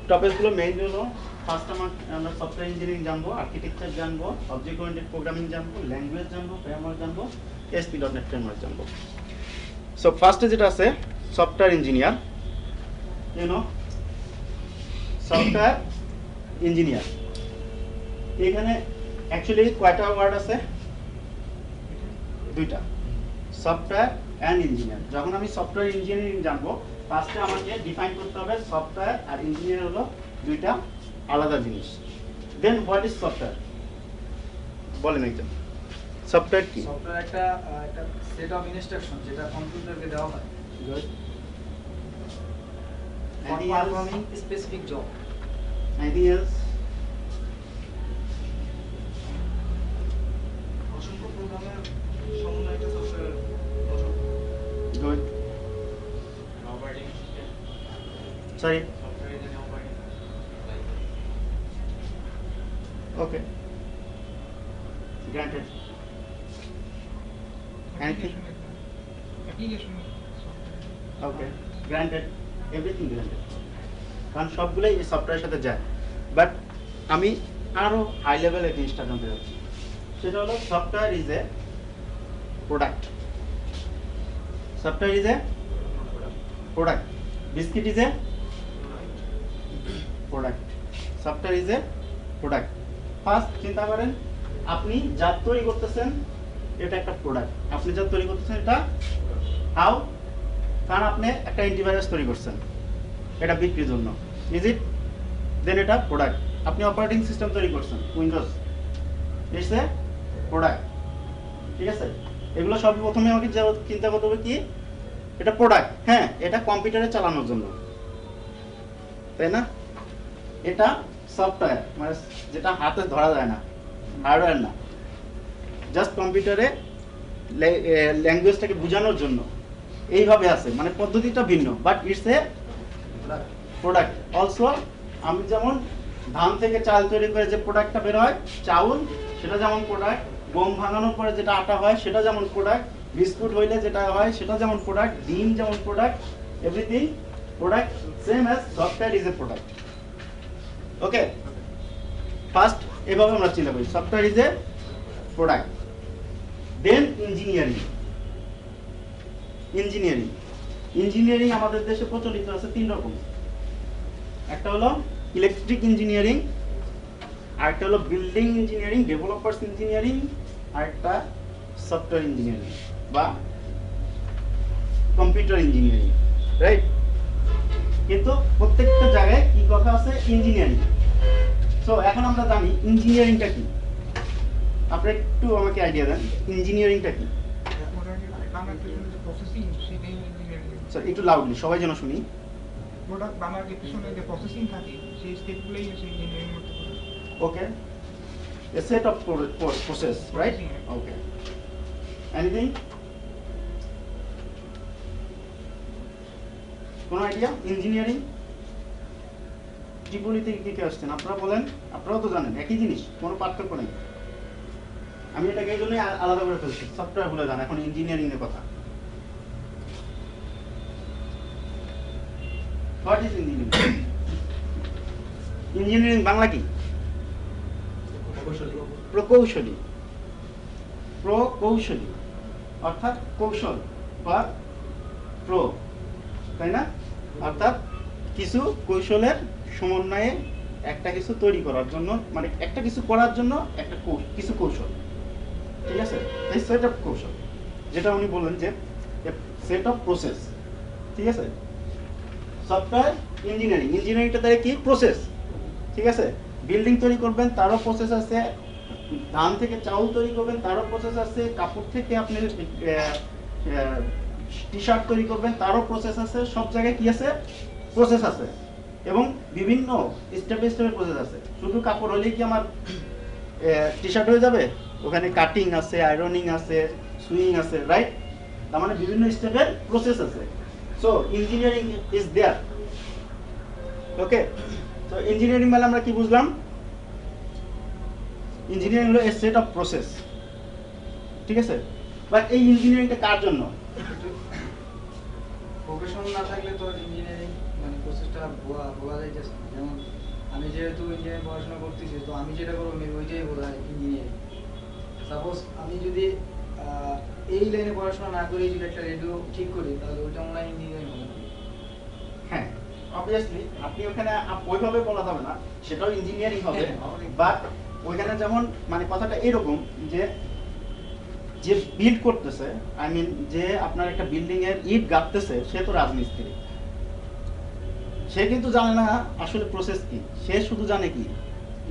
টপিকগুলো মেইন হলো ফার্স্ট আমরা সফটওয়্যার ইঞ্জিনিয়ারিং জানবো, আর্কিটেকচার জানবো, অবজেক্ট ওরিয়েন্টেড প্রোগ্রামিং জানবো, ল্যাঙ্গুয়েজ জানবো, ফ্রেমওয়ার্ক জানবো, ASP.NET ফ্রেমওয়ার্ক জানবো। সো ফার্স্টে যেটা আছে সফটওয়্যার ইঞ্জিনিয়ার, সফটওয়্যার ইঞ্জিনিয়ার এখানে অ্যাকচুয়ালি কয়টা ওয়ার্ড আছে? দুইটা, সফটওয়্যার অ্যান্ড ইঞ্জিনিয়ার। যখন আমি সফটওয়্যার ইঞ্জিনিয়ারিং জানবো, ফার্স্টে আমাকে ডিফাইন করতে হবে সফটওয়্যার আর ইঞ্জিনিয়ার হলো দুইটা আলাদা জিনিস। দেন হোয়াট ইজ সফটওয়্যার বলেন একজন। সফটওয়্যার কি? সফটওয়্যার একটা সেট অফ ইনস্ট্রাকশন যেটা কম্পিউটারকে দেওয়া হয় good. For performing specific job. Anything else? অসংখ্য প্রোগ্রামের সমন্বয়ে একটা সফটওয়্যার গঠন। Good. Operating system. Sorry. Software is an operating Okay. Granted. Anything? Application. Okay. Granted. Everything granted. কারণ সবগুলোই এই সফটওয়্যারের সাথে যায়। বাট আমি আরো হাই লেভেলের জিনিসটা জানতে চাচ্ছি, সেটা হলো software is a product. Software is a product. Biscuit is a product. Software is a product. First চিন্তা করেন, আপনি যা তৈরি করতেছেন এটা একটা প্রোডাক্ট। আপনি যা তৈরি করতেছেন এটা হাউ? কারণ আপনি একটা অ্যান্টিভাইরাস তৈরি করছেন, এটা বিক্রির জন্য, ইজ ইট? দেন এটা প্রোডাক্ট। আপনি অপারেটিং সিস্টেম তৈরি করছেন, উইন্ডোজ, ইটস এ প্রোডাক্ট। ঠিক আছে, এগুলো সব প্রথমে আমাকে চিন্তা করতে হবে কি, এটা প্রোডাক্ট। হ্যাঁ, এটা কম্পিউটারে চালানোর জন্য, তাই না? এটা সফটওয়্যার, মানে যেটা হাতে ধরা যায় না, হার্ডওয়্যার না, জাস্ট কম্পিউটারে ল্যাঙ্গুয়েজটাকে বোঝানোর জন্য এইভাবে আছে, মানে পদ্ধতিটা ভিন্ন, but it's a product also. আমি যেমন ধান থেকে চাল তৈরি করে যে প্রোডাক্টটা বের হয় চাউল, সেটা যেমন প্রোডাক্ট। গম ভাঙানোর পরে যেটা আটা হয় সেটা যেমন প্রোডাক্ট। বিস্কুট হইলে যেটা হয় সেটা যেমন প্রোডাক্ট। ডিম যেমন product, everything product. Same as software is a product. Okay, first এভাবে আমরা চিন্তা করি, software is a product. Then engineering. Engineering engineering আমাদের দেশে প্রচলিত আছে তিন রকম। একটা হলো ইলেকট্রিক ইঞ্জিনিয়ারিং, আরেকটা হলো বিল্ডিং ইঞ্জিনিয়ারিং, ডেভেলপার্স ইঞ্জিনিয়ারিং, আরেকটা সফটওয়্যার ইঞ্জিনিয়ারিং বা কম্পিউটার ইঞ্জিনিয়ারিং, রাইট? কিন্তু প্রত্যেকটা জায়গায় কি কথা আছে? ইঞ্জিনিয়ারিং। সো এখন আমরা জানি ইঞ্জিনিয়ারিংটা কি। আপনি একটু আমাকে আইডিয়া দেন, ইঞ্জিনিয়ারিংটা কি? প্রসেসিং সেটাই ইঞ্জিনিয়ারিং। স্যার একটু লাউডলি, সবাই যেন শুনি। প্রোডাক্ট বানার যে পিছনে যে প্রসেসিং থাকে সেই স্টেপগুলোই হচ্ছে ইঞ্জিনিয়ারিং করতে পারে। Okay, a set of process, right? Okay. Anything? কোনো আইডিয়া? ইঞ্জিনিয়ারিং ত্রিপুরি থেকে কি আসছেন আপনারা বলেন? আপনারাও তো জানেন একই জিনিস, কোনো পার্থক্য নেই। আমি এটাকে এই জন্যই আলাদা করে ফেলছি, সফটওয়্যার বলে জান, এখন ইঞ্জিনিয়ারিং এর কথা। What is engineering? Engineering Bangla কি? প্রকৌশলী। প্রকৌশলী অর্থাৎ কৌশল বা প্রো, তাই না? অর্থাৎ কিছু কৌশলের সমন্বয়ে একটা কিছু তৈরি করার জন্য, মানে একটা কিছু করার জন্য একটা কিছু কৌশল। ঠিক আছে, এই সেট অফ কৌশল, যেটা উনি বললেন যে সেট অফ প্রসেস। ঠিক আছে, সফটওয়্যার ইঞ্জিনিয়ারিং, ইঞ্জিনিয়ারিংটা তাহলে কি? প্রসেস। ঠিক আছে, বিল্ডিং তৈরি করবেন তারও প্রসেস আছে, ধান থেকে চাউল তৈরি করবেন তারও প্রসেস আছে, কাপড় থেকে আপনি টি শার্ট তৈরি করবেন তারও প্রসেস আছে। সব জায়গায় কি আছে? প্রসেস আছে, এবং বিভিন্ন স্টেপে স্টেপে প্রসেস আছে। শুধু কাপড় হলেই কি আমার টি শার্ট হয়ে যাবে? ওখানে কাটিং আছে, আয়রনিং আছে, সুইং আছে, রাইট? তার মানে বিভিন্ন স্টেপের প্রসেস আছে। So engineering is there. ওকে, তো ইঞ্জিনিয়ারিং মানে আমরা কি বুঝলাম? ইঞ্জিনিয়ারিং হলো এ সেট অফ প্রসেস। ঠিক আছে, বাট এই ইঞ্জিনিয়ারিংটা কার জন্য? প্রফেশন না থাকলে তো ইঞ্জিনিয়ারিং মানে প্রসেসটা বোঝা যাইতেছে না। যেমন যেহেতু ইঞ্জিনিয়ারিং পড়াশোনা করতেছি, তো আমি যেটা করবো মেবি ওইটাই বোঝায় ইঞ্জিনিয়ারিং। সাপোজ আমি যদি এই লাইনে পড়াশোনা না করে যদি একটা রেডিও ঠিক করি, তাহলে ওইটা মনে হয় ইঞ্জিনিয়ারিং হবে না। হ্যাঁ, অবভিয়াসলি আপনি ওখানে ওইভাবে বলা যাবে না, সেটাও ইঞ্জিনিয়ারিং হবে। হ্যাঁ। বাট ওইখানে যেমন মানে কথাটা এরকম যে যে বিল্ড করতেছে, আই মিন যে আপনার একটা বিল্ডিং এর ইট গাঁথতেছে, সে তো রাজমিস্ত্রি। সে কিন্তু জানে না আসলে প্রসেস কি, সে শুধু জানে কি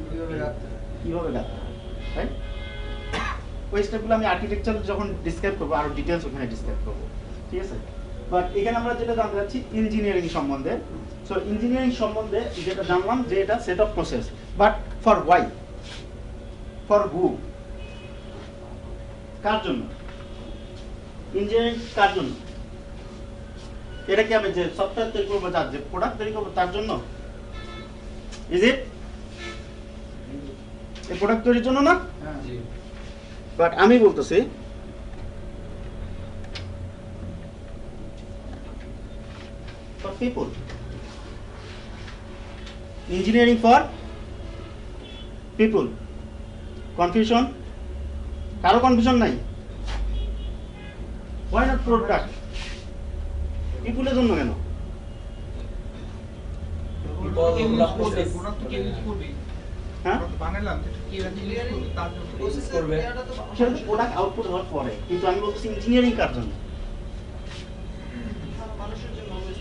কিভাবে রাখতে হয়। কিভাবে গাঁথতে হয়, রাইট? ওই স্টেপগুলো আমি আর্কিটেকচার যখন ডিসক্রাইব করবো আরো ডিটেলস ওখানে ডিসক্রাইব করবো, ঠিক আছে? বাট এখানে আমরা যেটা জানতে চাচ্ছি ইঞ্জিনিয়ারিং সম্বন্ধে। সো ইঞ্জিনিয়ারিং সম্বন্ধে যেটা জানলাম যে এটা set of process, but for why, for who, কার জন্য ইঞ্জিনিয়ারিং, কার জন্য? এটা কি আমি যে সফটওয়্যার তৈরি করবো, যার যে প্রোডাক্ট তৈরি করবো তার জন্য? Is it? এই প্রোডাক্ট তৈরির জন্য না? হ্যাঁ জি। বাট আমি বলতেছি for people, engineering for people. Confusion? কারো কনফিউশন নাই? Why not product? পিপলের জন্য কেন? প্রোডাক্ট তো কে ইউজ করবে? হ্যাঁ, আমরা তো বানালাম, সেটা কে ইউজ করবে তার জন্য। করবে। সেটা তো প্রোডাক্ট আউটপুট হওয়ার পরে, কিন্তু আমি বলতেছি ইঞ্জিনিয়ারিং কার জন্য? মানুষের জন্য যে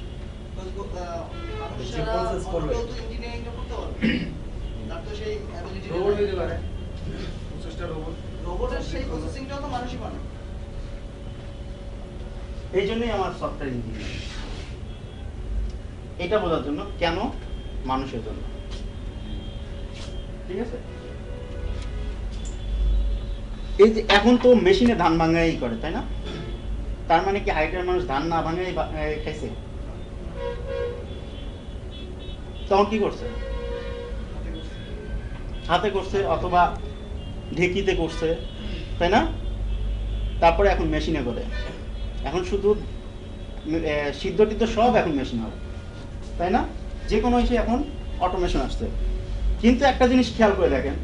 process করবে। ইঞ্জিনিয়ারিংটা করতে পারবে তার তো সেই অ্যাবিলিটি রোবট হইতে পারে, প্রসেসটা রোবট। রোবটের সেই প্রসেসিংটাও তো মানুষই বানায়। এই জন্যই আমার সফটওয়্যার ইঞ্জিনিয়ারিং, এটা বোঝার জন্য কেন মানুষের জন্য, ঠিক আছে? এই যে এখন তো মেশিনে ধান ভাঙাই করে, তাই না? তার মানে কি আগেকার মানুষ ধান না ভাঙাই খাইছে? তখন কি করছে? হাতে করছে অথবা ঢেকিতে করছে, তাই না? তারপরে এখন মেশিনে করে। এখন শুধু সিদ্ধ টিদ্ধ সব এখন মেশিন হবে, তাই না? যে কোনো ইসে এখন অটোমেশন আসছে। কিন্তু একটা জিনিস খেয়াল করে দেখেন,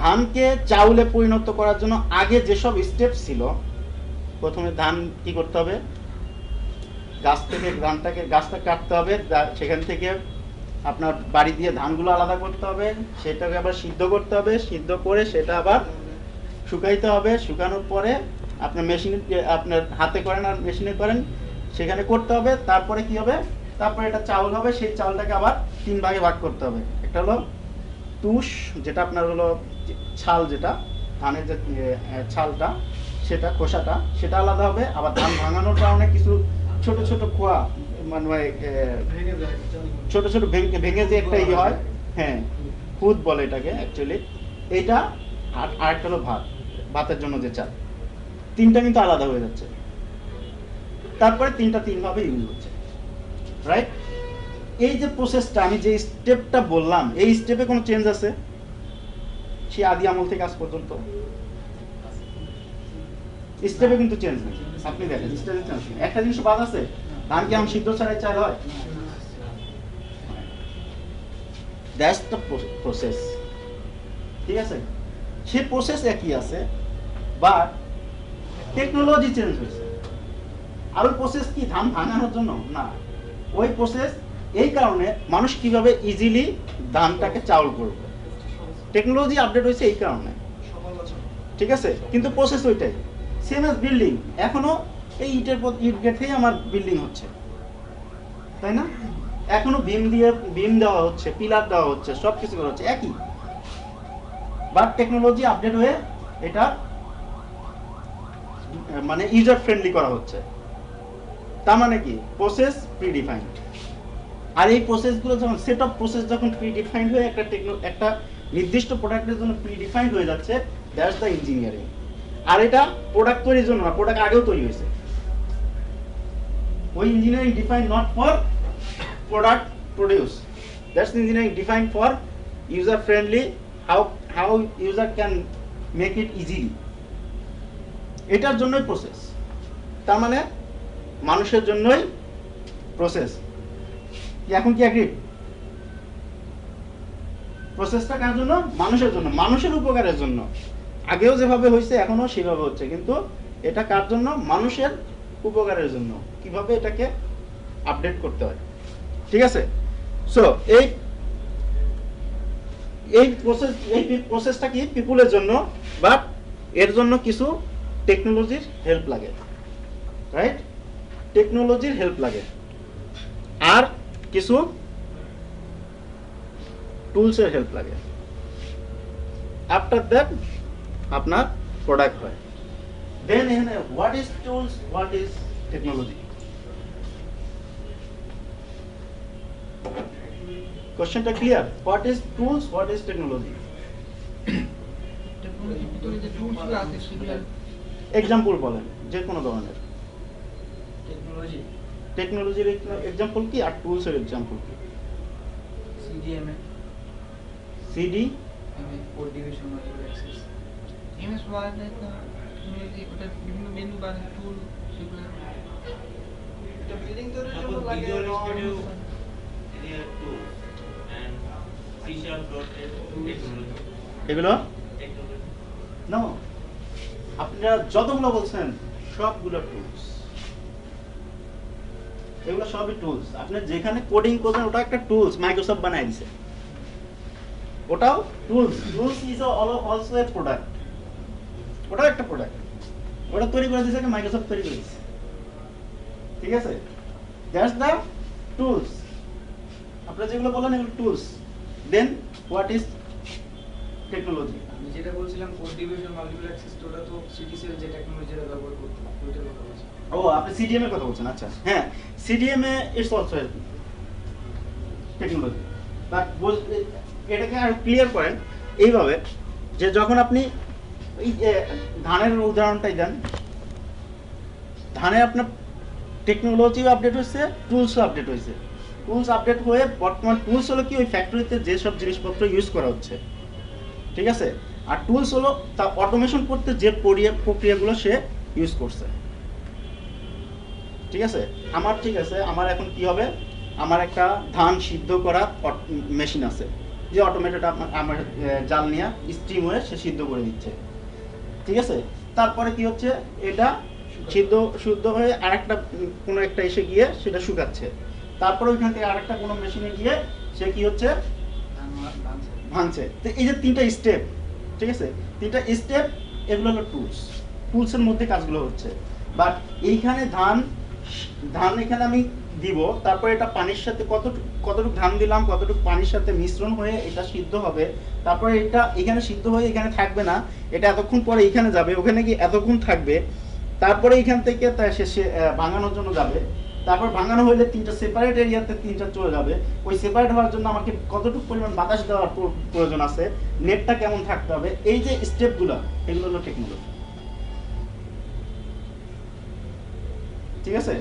ধানকে চাউলে পরিণত করার জন্য আগে যেসব স্টেপ ছিল, প্রথমে ধান কি করতে হবে, গাছটা কাটতে হবে, সেখান থেকে আপনার বাড়ি দিয়ে ধানগুলো আলাদা করতে হবে, সেটাকে আবার সিদ্ধ করতে হবে, সিদ্ধ করে সেটা আবার শুকাইতে হবে, শুকানোর পরে আপনার মেশিনে, আপনার হাতে করেন আর মেশিনে করেন, সেখানে করতে হবে। তারপরে কি হবে, তারপরে এটা চাউল হবে, সেই চাউলটাকে আবার 3 ভাগে ভাগ করতে হবে। একটা হলো তুষ, যেটা আপনার হলো ছাল, যেটা ধানের যে ছালটা, সেটা খোসাটা, সেটা আলাদা হবে। আবার ধান ভাঙানোর কারণে কিছু ছোট ছোট খোয়া, মানে ভেঙে যায়, ছোট ছোট ভেঙে যে একটা ইয়ে হয়, হ্যাঁ খুদ বলে এটাকে অ্যাকচুয়ালি। এইটা আর একটা হলো ভাতের জন্য যে চাল, 3টা কিন্তু আলাদা হয়ে যাচ্ছে। তারপরে 3টা 3 ভাবে ইউজ হচ্ছে, রাইট? এই যে প্রসেসটা, আমি যে স্টেপটা বললাম, এই স্টেপে কোনো চেঞ্জ আছে সেই আদি আমল থেকে আজ পর্যন্ত? স্টেপে কিন্তু চেঞ্জ নেই। আপনি দেখেন স্টেপে চেঞ্জ নেই। একটা জিনিস বাদ আছে, ধান কি এখন সিদ্ধ ছাড়াই চাল হয়? দ্যাটস দ্য প্রসেস, ঠিক আছে? সেই প্রসেস একই আছে, বাট টেকনোলজি চেঞ্জ হয়েছে। আর ওই প্রসেস কি ধান ভাঙানোর জন্য না, ওই প্রসেস এই কারণে মানুষ কিভাবে ইজিলি ধানটাকে চাউল করবে, টেকনোলজি আপডেট হয়েছে এই কারণে, ঠিক আছে? কিন্তু প্রসেস ওইটাই, সেম অ্যাজ বিল্ডিং। এখনো এই ইটের পর ইট গেটেই আমার বিল্ডিং হচ্ছে, তাই না? এখনো বিম দেওয়া হচ্ছে, পিলার দেওয়া হচ্ছে, সব কিছু করা হচ্ছে একই, বাট টেকনোলজি আপডেট হয়ে এটা মানে ইউজার ফ্রেন্ডলি করা হচ্ছে। তার মানে কি, প্রসেস প্রিডিফাইন্ড। আর এই প্রসেসগুলো যখন সেট অফ প্রসেস যখন প্রিডিফাইন্ড হয়ে একটা নির্দিষ্ট প্রোডাক্টের জন্য প্রিডিফাইন্ড হয়ে যাচ্ছে, দ্যাটস দ্য ইঞ্জিনিয়ারিং। আর এটা প্রোডাক্ট তৈরির জন্য না, প্রোডাক্ট আগেও তৈরি হয়েছে। ওই engineering defined not for product produce, that's engineering defined for user friendly, how user can make it easily. এটার জন্যই প্রসেস। তার মানে মানুষের জন্যই প্রসেস। এখন কি অ্যাগ্রি? প্রসেসটা কার জন্য? মানুষের জন্য, মানুষের উপকারের জন্য। আগেও যেভাবে হয়েছে এখনো সেভাবে হচ্ছে, কিন্তু এটা কার জন্য? মানুষের উপকারের জন্য। কিভাবে এটাকে আপডেট করতে হয়, ঠিক আছে? সো এই প্রসেসটা কি পিপুলের জন্য, বাট এর জন্য কিছু টেকনোলজির হেল্প লাগে, রাইট? টেকনোলজির হেল্প লাগে, আর কিছু টুলসের হেল্প লাগে। আফটার দ্যাট আপনার প্রোডাক্ট হয়। দেন এখানে what is tools, what is technology? কোশ্চেনটা ক্লিয়ার? What is tools, what is technology? টেকনোলজির ভিতরে যে টুলসগুলো আছে সেগুলো এক্সাম্পল বলেন যে কোনো ধরনের। টেকনোলজি, টেকনোলজির এক্সাম্পল কি আর টুলসের এক্সাম্পল কি? CDMA, CD, code division, multiple access. MS Word technology, ওটা বিভিন্ন মেনু বার টুল সেগুলো এটা বিল্ডিং তৈরির জন্য Suppose লাগে Visual wrong, Studio area tools and C#.net technology. এগুলো Technology. নো, আপনারা যতগুলো বলছেন সবগুলো টুলস। এগুলো সবই টুলস। আপনি যেখানে কোডিং করবেন ওটা একটা টুলস, মাইক্রোসফট বানাই দিছে, ওটাও tools. Tools is also a product, ওটাও একটা প্রোডাক্ট। ওটা তৈরি করে দিয়েছে মাইক্রোসফট, তৈরি করে দিয়েছে, ঠিক আছে? That's the tools. আপনারা যেগুলো বলেন এগুলো tools. Then what is technology? আমি যেটা বলছিলাম কোড ডিভিশন, মাল্টিপল অ্যাক্সেস, ওটা তো সিটিসেল যে টেকনোলজিটা ব্যবহার করতো ওইটার কথা বলছি। ও, আপনি সিডিএম এর কথা বলছেন। আচ্ছা, হ্যাঁ, CDM A it's also technology. But এটাকে আর ক্লিয়ার করেন এইভাবে যে যখন আপনি এই যে ধানের উদাহরণটাই দেন, ধানে আপনার টেকনোলজিও আপডেট হয়েছে, টুলসও আপডেট হয়েছে। টুলস আপডেট হয়ে বর্তমান টুলস হলো কি ওই ফ্যাক্টরিতে যেসব জিনিসপত্র ইউজ করা হচ্ছে, ঠিক আছে? আর টুলস হলো তা অটোমেশন করতে যে প্রক্রিয়াগুলো সে ইউজ করছে, ঠিক আছে? ঠিক আছে, আমার এখন কি হবে? আমার একটা ধান সিদ্ধ করা মেশিন আছে, যে অটোমেটেড আমার জাল নিয়ে স্টিম হয়ে সে সিদ্ধ করে দিচ্ছে, ঠিক আছে? তারপরে কি হচ্ছে? এটা শুদ্ধ হয়ে আরেকটা কোনো একটা এসে গিয়ে সেটা শুকাচ্ছে। তারপরে ওইখান থেকে আরেকটা কোনো মেশিনে গিয়ে সে কি হচ্ছে? ভাঙছে। তো এই যে তিনটা স্টেপ, ঠিক আছে? তিনটা স্টেপ, এগুলো হলো টুলস। টুলসের মধ্যে কাজগুলো হচ্ছে। বাট এইখানে ধান এখানে আমি দিব, তারপরে এটা পানির সাথে কতটুকু ধান দিলাম, কতটুকু পানির সাথে মিশ্রণ হয়ে এটা সিদ্ধ হবে। তারপরে এটা এখানে সিদ্ধ হয়ে এখানে থাকবে না, এটা এতক্ষণ পরে এখানে যাবে, ওখানে গিয়ে এতক্ষণ থাকবে। তারপরে এখান থেকে শেষে ভাঙানোর জন্য যাবে। তারপর ভাঙানো হলে তিনটা সেপারেট এরিয়াতে তিনটা চলে যাবে। ওই সেপারেট হওয়ার জন্য আমাকে কতটুকু পরিমাণ বাতাস দেওয়ার প্রয়োজন আছে, নেটটা কেমন থাকতে হবে, এই যে স্টেপগুলো, এগুলো হলো টেকনোলজি, ঠিক আছে?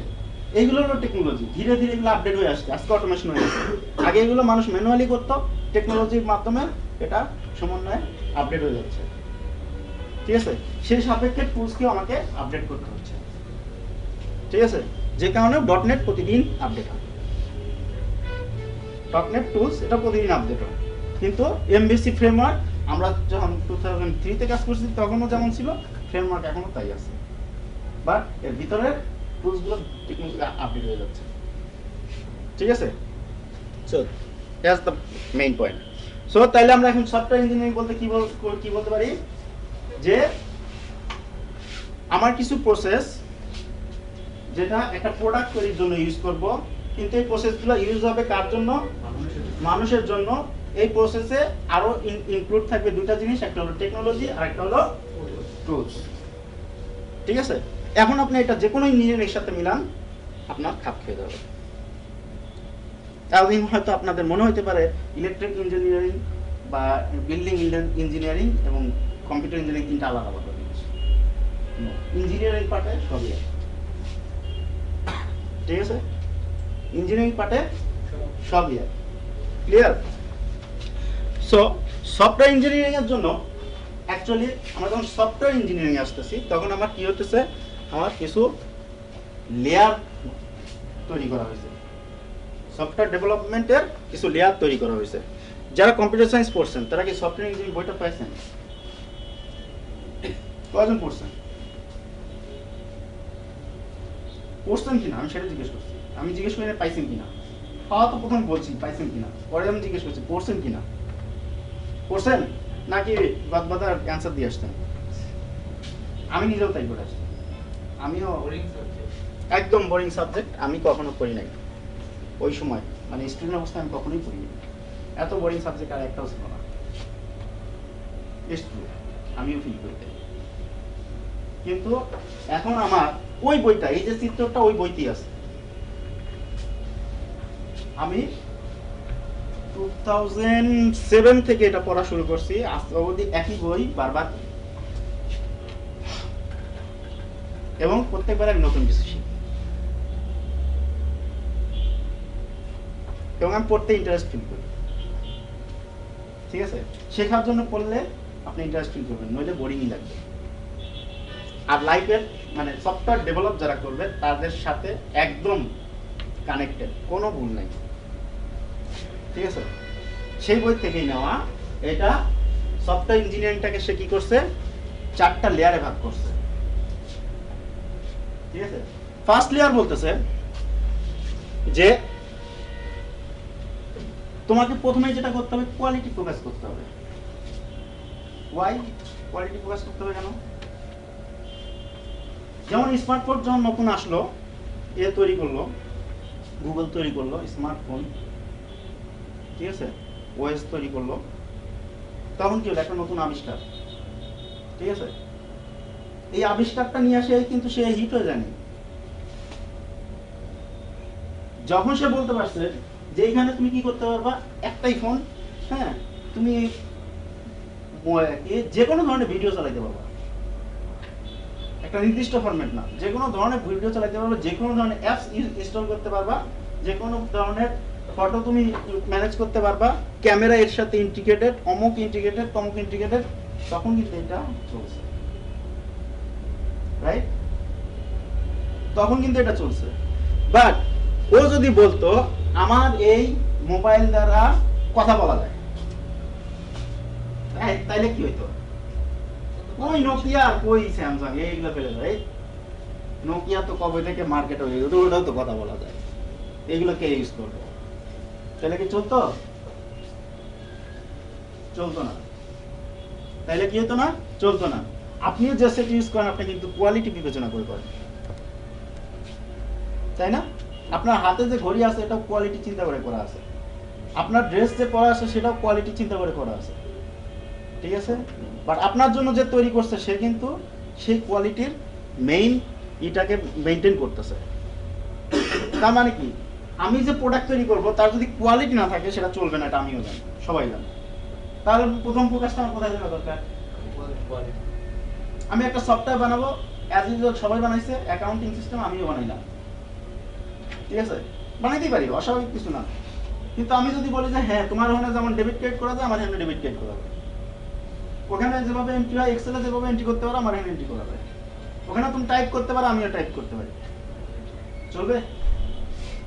এইগুলো হলো টেকনোলজি। ধীরে ধীরে এগুলো আপডেট হয়ে আসছে, আজকে অটোমেশন হয়ে গেছে। আগে এগুলো মানুষ ম্যানুয়ালি করতো, টেকনোলজির মাধ্যমে এটা সমন্বয়ে আপডেট হয়ে যাচ্ছে, ঠিক আছে? সেই সাপেক্ষে টুলসকেও আমাকে আপডেট করতে হচ্ছে, ঠিক আছে? যে কারণে ডটনেট প্রতিদিন আপডেট হয়। ডটনেট টুলস এটা প্রতিদিন আপডেট হয়। কিন্তু এমভিসি ফ্রেমওয়ার্ক আমরা যখন 2003 তে কাজ করছি তখনও যেমন ছিল, ফ্রেমওয়ার্ক এখনো তাই আছে, বাট এর ভিতরে টুলসগুলো টেকনোলজি আপডেট হয়ে যাচ্ছে, ঠিক আছে? So that's the main point. So তাইলে আমরা এখন সফটওয়্যার ইঞ্জিনিয়ারিং বলতে কি বলতে পারি? যে আমার কিছু প্রসেস যেটা একটা প্রোডাক্ট তৈরির জন্য ইউজ করব, কিন্তু এই প্রসেসগুলো ইউজ হবে কার জন্য? মানুষের জন্য। এই প্রসেসে আরো ইনক্লুড থাকবে দুটো জিনিস, একটা হলো টেকনোলজি আর একটা হলো টুলস, ঠিক আছে? এখন আপনি এটা যে কোনো ইঞ্জিনিয়ারিং সাথে মিলান, আপনার খাপ খেয়ে যাবে। এতদিন হয়তো আপনাদের মনে হতে পারে ইলেকট্রিক ইঞ্জিনিয়ারিং বা বিল্ডিং ইঞ্জিনিয়ারিং এবং কম্পিউটার ইঞ্জিনিয়ারিং তিনটা আলাদা আলাদা জিনিস। ইঞ্জিনিয়ারিং পার্টে সবই এক, ঠিক আছে? ইঞ্জিনিয়ারিং পার্টে সবই এক, ক্লিয়ার? সো সফটওয়্যার ইঞ্জিনিয়ারিং এর জন্য অ্যাকচুয়ালি আমরা যখন সফটওয়্যার ইঞ্জিনিয়ারিং আসতেছি তখন আমার কি হতেছে? আমার কিছু লেয়ার তৈরি করা হয়েছে, সফটওয়্যার ডেভেলপমেন্টের কিছু লেয়ার তৈরি করা হয়েছে। যারা কম্পিউটার সায়েন্স পড়ছেন তারা কি সফটওয়্যার ইঞ্জিনিয়ারিং বইটা পাইছেন? কয়জন পড়ছেন? পড়ছেন কিনা আমি সেটা জিজ্ঞেস করছি। আমি জিজ্ঞেস করি না পাইছেন কিনা। পাওয়া তো প্রথম বলছি পাইছেন কিনা, পরে আমি জিজ্ঞেস করছি পড়ছেন কিনা। পড়ছেন নাকি বাদবাদার অ্যান্সার দিয়ে আসতেন? আমি নিজেও তাই করে আসছি। আমিও একদম বোরিং সাবজেক্ট আমি কখনো পড়ি নাই ওই সময়, মানে স্টুডেন্ট অবস্থায় আমি কখনোই পড়িনি। এত বোরিং সাবজেক্ট আর একটাও ছিল না। আমিও ফিল করি তাই। কিন্তু এখন আমার ওই বইটা, এই যে চিত্রটা ওই বইতেই আছে। আমি 2007 থেকে এটা পড়া শুরু করছি, আজ অবধি একই বই বারবার পড়ি। এবং প্রত্যেকবার আমি নতুন কিছু শিখি এবং আমি পড়তে ইন্টারেস্ট ফিল করি। ঠিক আছে, শেখার জন্য পড়লে আপনি ইন্টারেস্ট ফিল করবেন, নইলে বোরিংই লাগবে। আর লাইফের মানে সফটওয়্যার ডেভেলপ যারা করবে তাদের সাথে একদম কানেক্টেড, কোনো ভুল নাই। ঠিক আছে, সেই বই থেকেই নেওয়া। এটা সফটওয়্যার ইঞ্জিনিয়ারিংটাকে সে কি করছে, 4টা লেয়ারে ভাগ করছে। ঠিক আছে, ফার্স্ট লেয়ার বলতেছে যে তোমাকে প্রথমে যেটা করতে হবে কোয়ালিটি ফোকাস করতে হবে। ওয়াই কোয়ালিটি ফোকাস করতে হবে কেন? যেমন স্মার্টফোন যখন নতুন আসলো, এ তৈরি করলো, গুগল তৈরি করলো স্মার্টফোন, ঠিক আছে, ওএস তৈরি করলো, তখন কি হলো, একটা নতুন আবিষ্কার। ঠিক আছে, এই আবিষ্কারটা নিয়ে আসে কিন্তু সে হিট হয়ে যায়নি। যখন সে বলতে পারছে যে এইখানে তুমি কি করতে পারবা, একটাই ফোন, হ্যাঁ, তুমি যে কোনো ধরনের ভিডিও চালাতে পারবা, একটা নির্দিষ্ট ফরম্যাট না, যে কোনো ধরনের ভিডিও চালাতে পারবা, যে কোনো ধরনের অ্যাপস ইনস্টল করতে পারবা, যে কোনো ধরনের ফটো তুমি ম্যানেজ করতে পারবা, ক্যামেরা এর সাথে ইন্টিগ্রেটেড, অমুক ইন্টিগ্রেটেড, তমুক ইন্টিগ্রেটেড, তখন কিন্তু এটা চলছে, রাইট? তখন কিন্তু এটা চলছে। বাট ও যদি বলতো আমার এই মোবাইল দ্বারা কথা বলা যায়, তাইলে কি হইতো? ওই নোকিয়া, ওই স্যামসাং, এইগুলো ফেলে যায়। নোকিয়া তো কবে থেকে মার্কেট হয়ে গেছে, ওটাও তো কথা বলা যায়, এগুলো কে ইউজ করবে? তাহলে কি চলতো? চলতো না। তাইলে কি হতো না? চলতো না। আপনিও যে সেট ইউজ করেন আপনি কিন্তু কোয়ালিটি বিবেচনা করে করেন, তাই না? আপনার হাতে যে ঘড়ি আছে এটাও কোয়ালিটি চিন্তা করে করা আছে, আপনার ড্রেস যে পরা আছে সেটাও কোয়ালিটি চিন্তা করে করা আছে। ঠিক আছে, বাট আপনার জন্য যে তৈরি করছে সে কিন্তু সেই কোয়ালিটির মেইন এটাকে মেইনটেইন করতেছে। তার মানে কি, আমি যে প্রোডাক্ট তৈরি করব তার যদি কোয়ালিটি না থাকে সেটা চলবে না, এটা আমিও জানি, সবাই জানে। তাহলে প্রথম ফোকাসটা আমার কোথায় দেওয়া দরকার? আমি একটা সফটওয়্যার বানাবো, অ্যাজ ইউজুয়াল সবাই বানাইছে, অ্যাকাউন্টিং সিস্টেম আমিও বানাইলাম, ঠিক আছে, বানাইতেই পারি, অস্বাভাবিক কিছু না। কিন্তু আমি যদি বলি যে হ্যাঁ তোমার ওখানে যেমন ডেবিট ক্রেডিট করা যায়, আমার এখানে ডেবিট ক্রেডিট করা যায়, ওখানে যেভাবে এন্ট্রি হয় এক্সেলে যেভাবে এন্ট্রি করতে পারো আমার এখানে এন্ট্রি করা যায়, ওখানে তুমি টাইপ করতে পারো আমিও টাইপ করতে পারি, চলবে?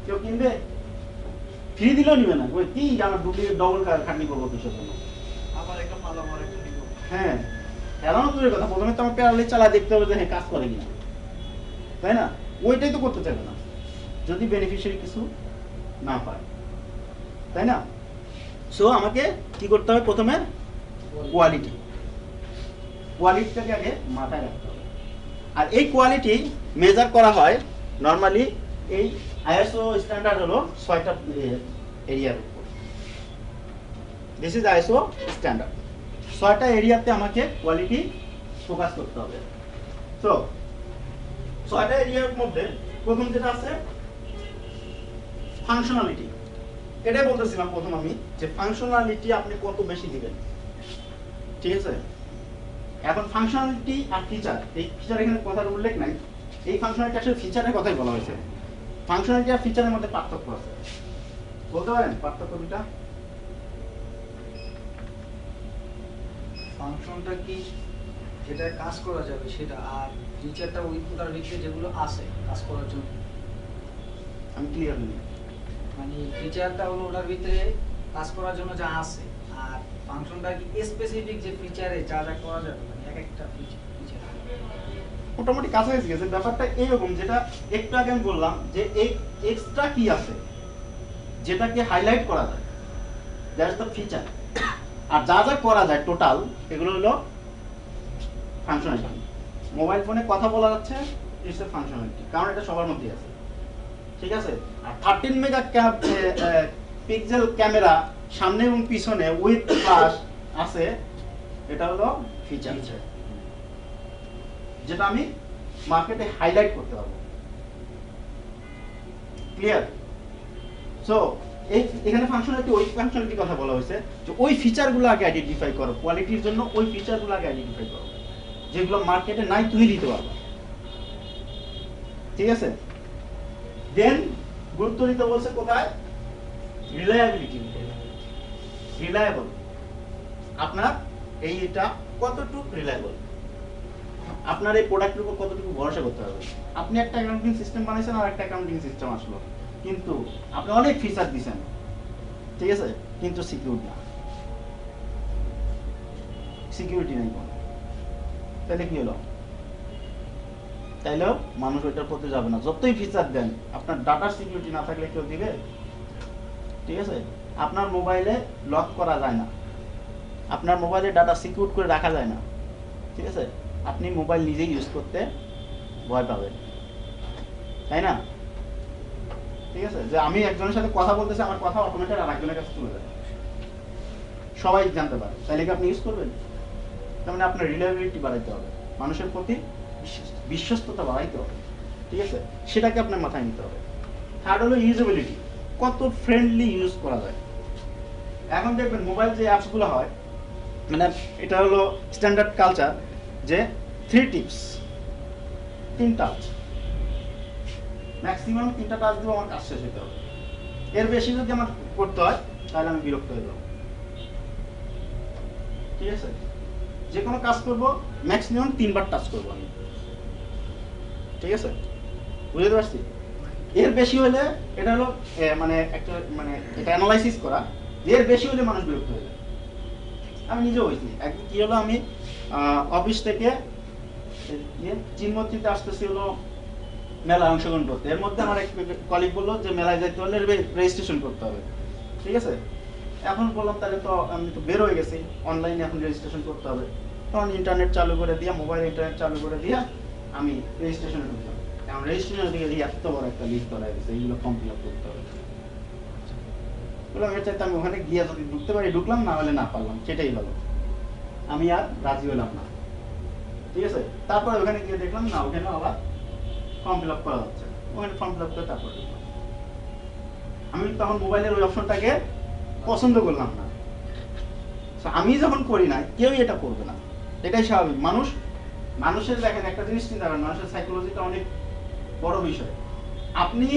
কেউ কিনবে? ফ্রি দিলেও নিবে না, ওই কি আমার ডুপ্লিকেট ডবল খাটনি করবো কিসের জন্য? আবার একটা ভালো আমার একটা দিব। হ্যাঁ, এমন দূরের কথা, প্রথমে তো আমার প্যারালি চালা দেখতে হবে যে হ্যাঁ কাজ করে কিনা, তাই না? ওইটাই তো করতে চাইবে না যদি বেনিফিশিয়ারি কিছু না পায়, তাই না? সো আমাকে কি করতে হবে? প্রথমে কোয়ালিটি, কোয়ালিটিটাকে আগে মাথায় রাখতে হবে। আর এই কোয়ালিটি মেজার করা হয় নর্মালি এই আইএসও স্ট্যান্ডার্ড হলো 6টা এরিয়ার উপর। This is ISO standard. 6টা এরিয়াতে আমাকে কোয়ালিটি ফোকাস করতে হবে। তো 6টা এরিয়ার মধ্যে প্রথম যেটা আছে ফাংশনালিটি। এটাই বলতেছিলাম প্রথম আমি যে ফাংশনালিটি আপনি কত বেশি দিবেন, ঠিক আছে? এখন ফাংশনালিটি আর ফিচার, এই ফিচার এখানে কথার উল্লেখ নাই, এই ফাংশনালিটি আসলে ফিচারের কথাই বলা হয়েছে। ফাংশনালিটি আর ফিচারের মধ্যে পার্থক্য আছে, বলতে পারেন পার্থক্য দুটা? ফাংশনটা কি, যেটা কাজ করা যাবে সেটা, আর ফিচারটা ওই ওটার ভিতরে যেগুলো আছে কাজ করার জন্য। আমি ক্লিয়ার নেই। মানে ফিচারটা হলো ওটার ভিতরে কাজ করার জন্য যা আছে আর ফাংশনটা কি স্পেসিফিক যে ফিচারে যা যা করা যাবে মানে এক একটা ফিচার মোটামুটি কাছাকাছি গেছে। ব্যাপারটা এইরকম, যেটা একটু আগে আমি বললাম যে এক্সট্রা কি আছে যেটাকে হাইলাইট করা যায়, দ্যাটস দ্য ফিচার। আর যা যা করা যায় টোটাল এগুলো হলো ফাংশনালিটি। মোবাইল ফোনে কথা বলা যাচ্ছে, ইটস এ ফাংশনালিটি, কারণ এটা সবার মধ্যে আছে, ঠিক আছে। আর 13 মেগা পিক্সেল ক্যামেরা সামনে এবং পিছনে উইথ ফ্ল্যাশ আছে, এটা হলো ফিচার, যেটা আমি মার্কেটে হাইলাইট করতে পারবো। ক্লিয়ার? সো এখানে ফাংশনালিটি, ওই ফাংশনালিটি কথা বলা হয়েছে যে ওই ফিচারগুলো আগে আইডেন্টিফাই করো, কোয়ালিটির জন্য ওই ফিচারগুলো আগে আইডেন্টিফাই করো যেগুলো মার্কেটে নাই, তুমি দিতে পারবে, ঠিক আছে। দেন গুরুত্ব দিতে বলছে কোথায়? রিলায়াবিলিটি। রিলায়েবল, আপনার এইটা কতটুকু রিলায়েবল, আপনার এই প্রোডাক্টের উপর কতটুকু ভরসা করতে হবে। আপনি একটা অ্যাকাউন্টিং সিস্টেম বানাইছেন আর একটা অ্যাকাউন্টিং সিস্টেম আসলো, কিন্তু আপনি অনেক ফিচার দিছেন, ঠিক আছে, কিন্তু সিকিউর না, সিকিউরিটি নেই কোনো, তাহলে কি হলো? তাইলেও মানুষ ওইটার প্রতি যাবে না। যতই ফিচার দেন, আপনার ডাটার সিকিউরিটি না থাকলে কেউ দিবে? ঠিক আছে। আপনার মোবাইলে লক করা যায় না, আপনার মোবাইলে ডাটা সিকিউর করে রাখা যায় না, ঠিক আছে। আপনি মোবাইল নিজেই ইউজ করতে ভয় পাবেন, তাই না? ঠিক আছে, যে আমি একজনের সাথে কথা বলতেছি, আমার কথা অটোমেটিক আরেকজনের কাছে চলে যায়, সবাই জানতে পারে, তাহলে কি আপনি ইউজ করবেন? তার মানে আপনার রিলায়েবিলিটি বাড়াইতে হবে, মানুষের প্রতি বিশ্বস্ততা বাড়াইতে হবে, ঠিক আছে, সেটাকে আপনার মাথায় নিতে হবে। থার্ড হলো ইউজেবিলিটি, কত ফ্রেন্ডলি ইউজ করা যায়। এখন দেখবেন মোবাইল যে অ্যাপসগুলো হয়, মানে এটা হলো স্ট্যান্ডার্ড কালচার যে 3 টিপস, 3 টাচ, ম্যাক্সিমাম 3টা টাচ দিব, আমার কাজ শেষ হতে হবে। এর বেশি যদি আমার করতে হয় তাহলে আমি বিরক্ত হয়ে যাব, ঠিক আছে। যে কোনো কাজ করব ম্যাক্সিমাম 3 বার টাচ করব আমি, ঠিক আছে, বুঝতে পারছি। এর বেশি হলে এটা হলো মানে একটা মানে এটা অ্যানালাইসিস করা, যে এর বেশি হলে মানুষ বিরক্ত হয়ে যায়। আমি নিজেও হয়েছি, একদিন কি হলো, আমি অফিস থেকে চিনমতিতে আসতেছি হলো মেলায় অংশগ্রহণ করতে। এর মধ্যে আমার এক কলিগ বললো যে মেলায় যাইতে হলে রেজিস্ট্রেশন করতে হবে, ঠিক আছে। এখন বললাম তাহলে তো আমি তো বের হয়ে গেছি, অনলাইনে এখন রেজিস্ট্রেশন করতে হবে। তখন ইন্টারনেট চালু করে দিয়া, মোবাইল ইন্টারনেট চালু করে দিয়া আমি রেজিস্ট্রেশনে ঢুকলাম। এখন রেজিস্ট্রেশনের দিকে এত বড় একটা লিস্ট করা হয়েছে, এইগুলো ফর্ম ফিল আপ করতে হবে। বললাম এর চাইতে আমি ওখানে গিয়ে যদি ঢুকতে পারি ঢুকলাম, না হলে না পারলাম, সেটাই ভালো। আমি আর রাজি হলাম না, ঠিক আছে। তারপরে ওখানে গিয়ে দেখলাম না, ওখানে আবার ফর্ম ফিল আপ করা হচ্ছে, ওখানে ফর্ম ফিল আপ করে তারপর ঢুকলাম। আমি তখন মোবাইলের ওই অপশনটাকে পছন্দ করলাম না। আমি যখন করি না, কেউই এটা করবে না, এটাই স্বাভাবিক। মানুষের দেখেন একটা জিনিস চিন্তা করেন, মানুষের সাইকোলজিটা অনেক বড় বিষয়। আপনি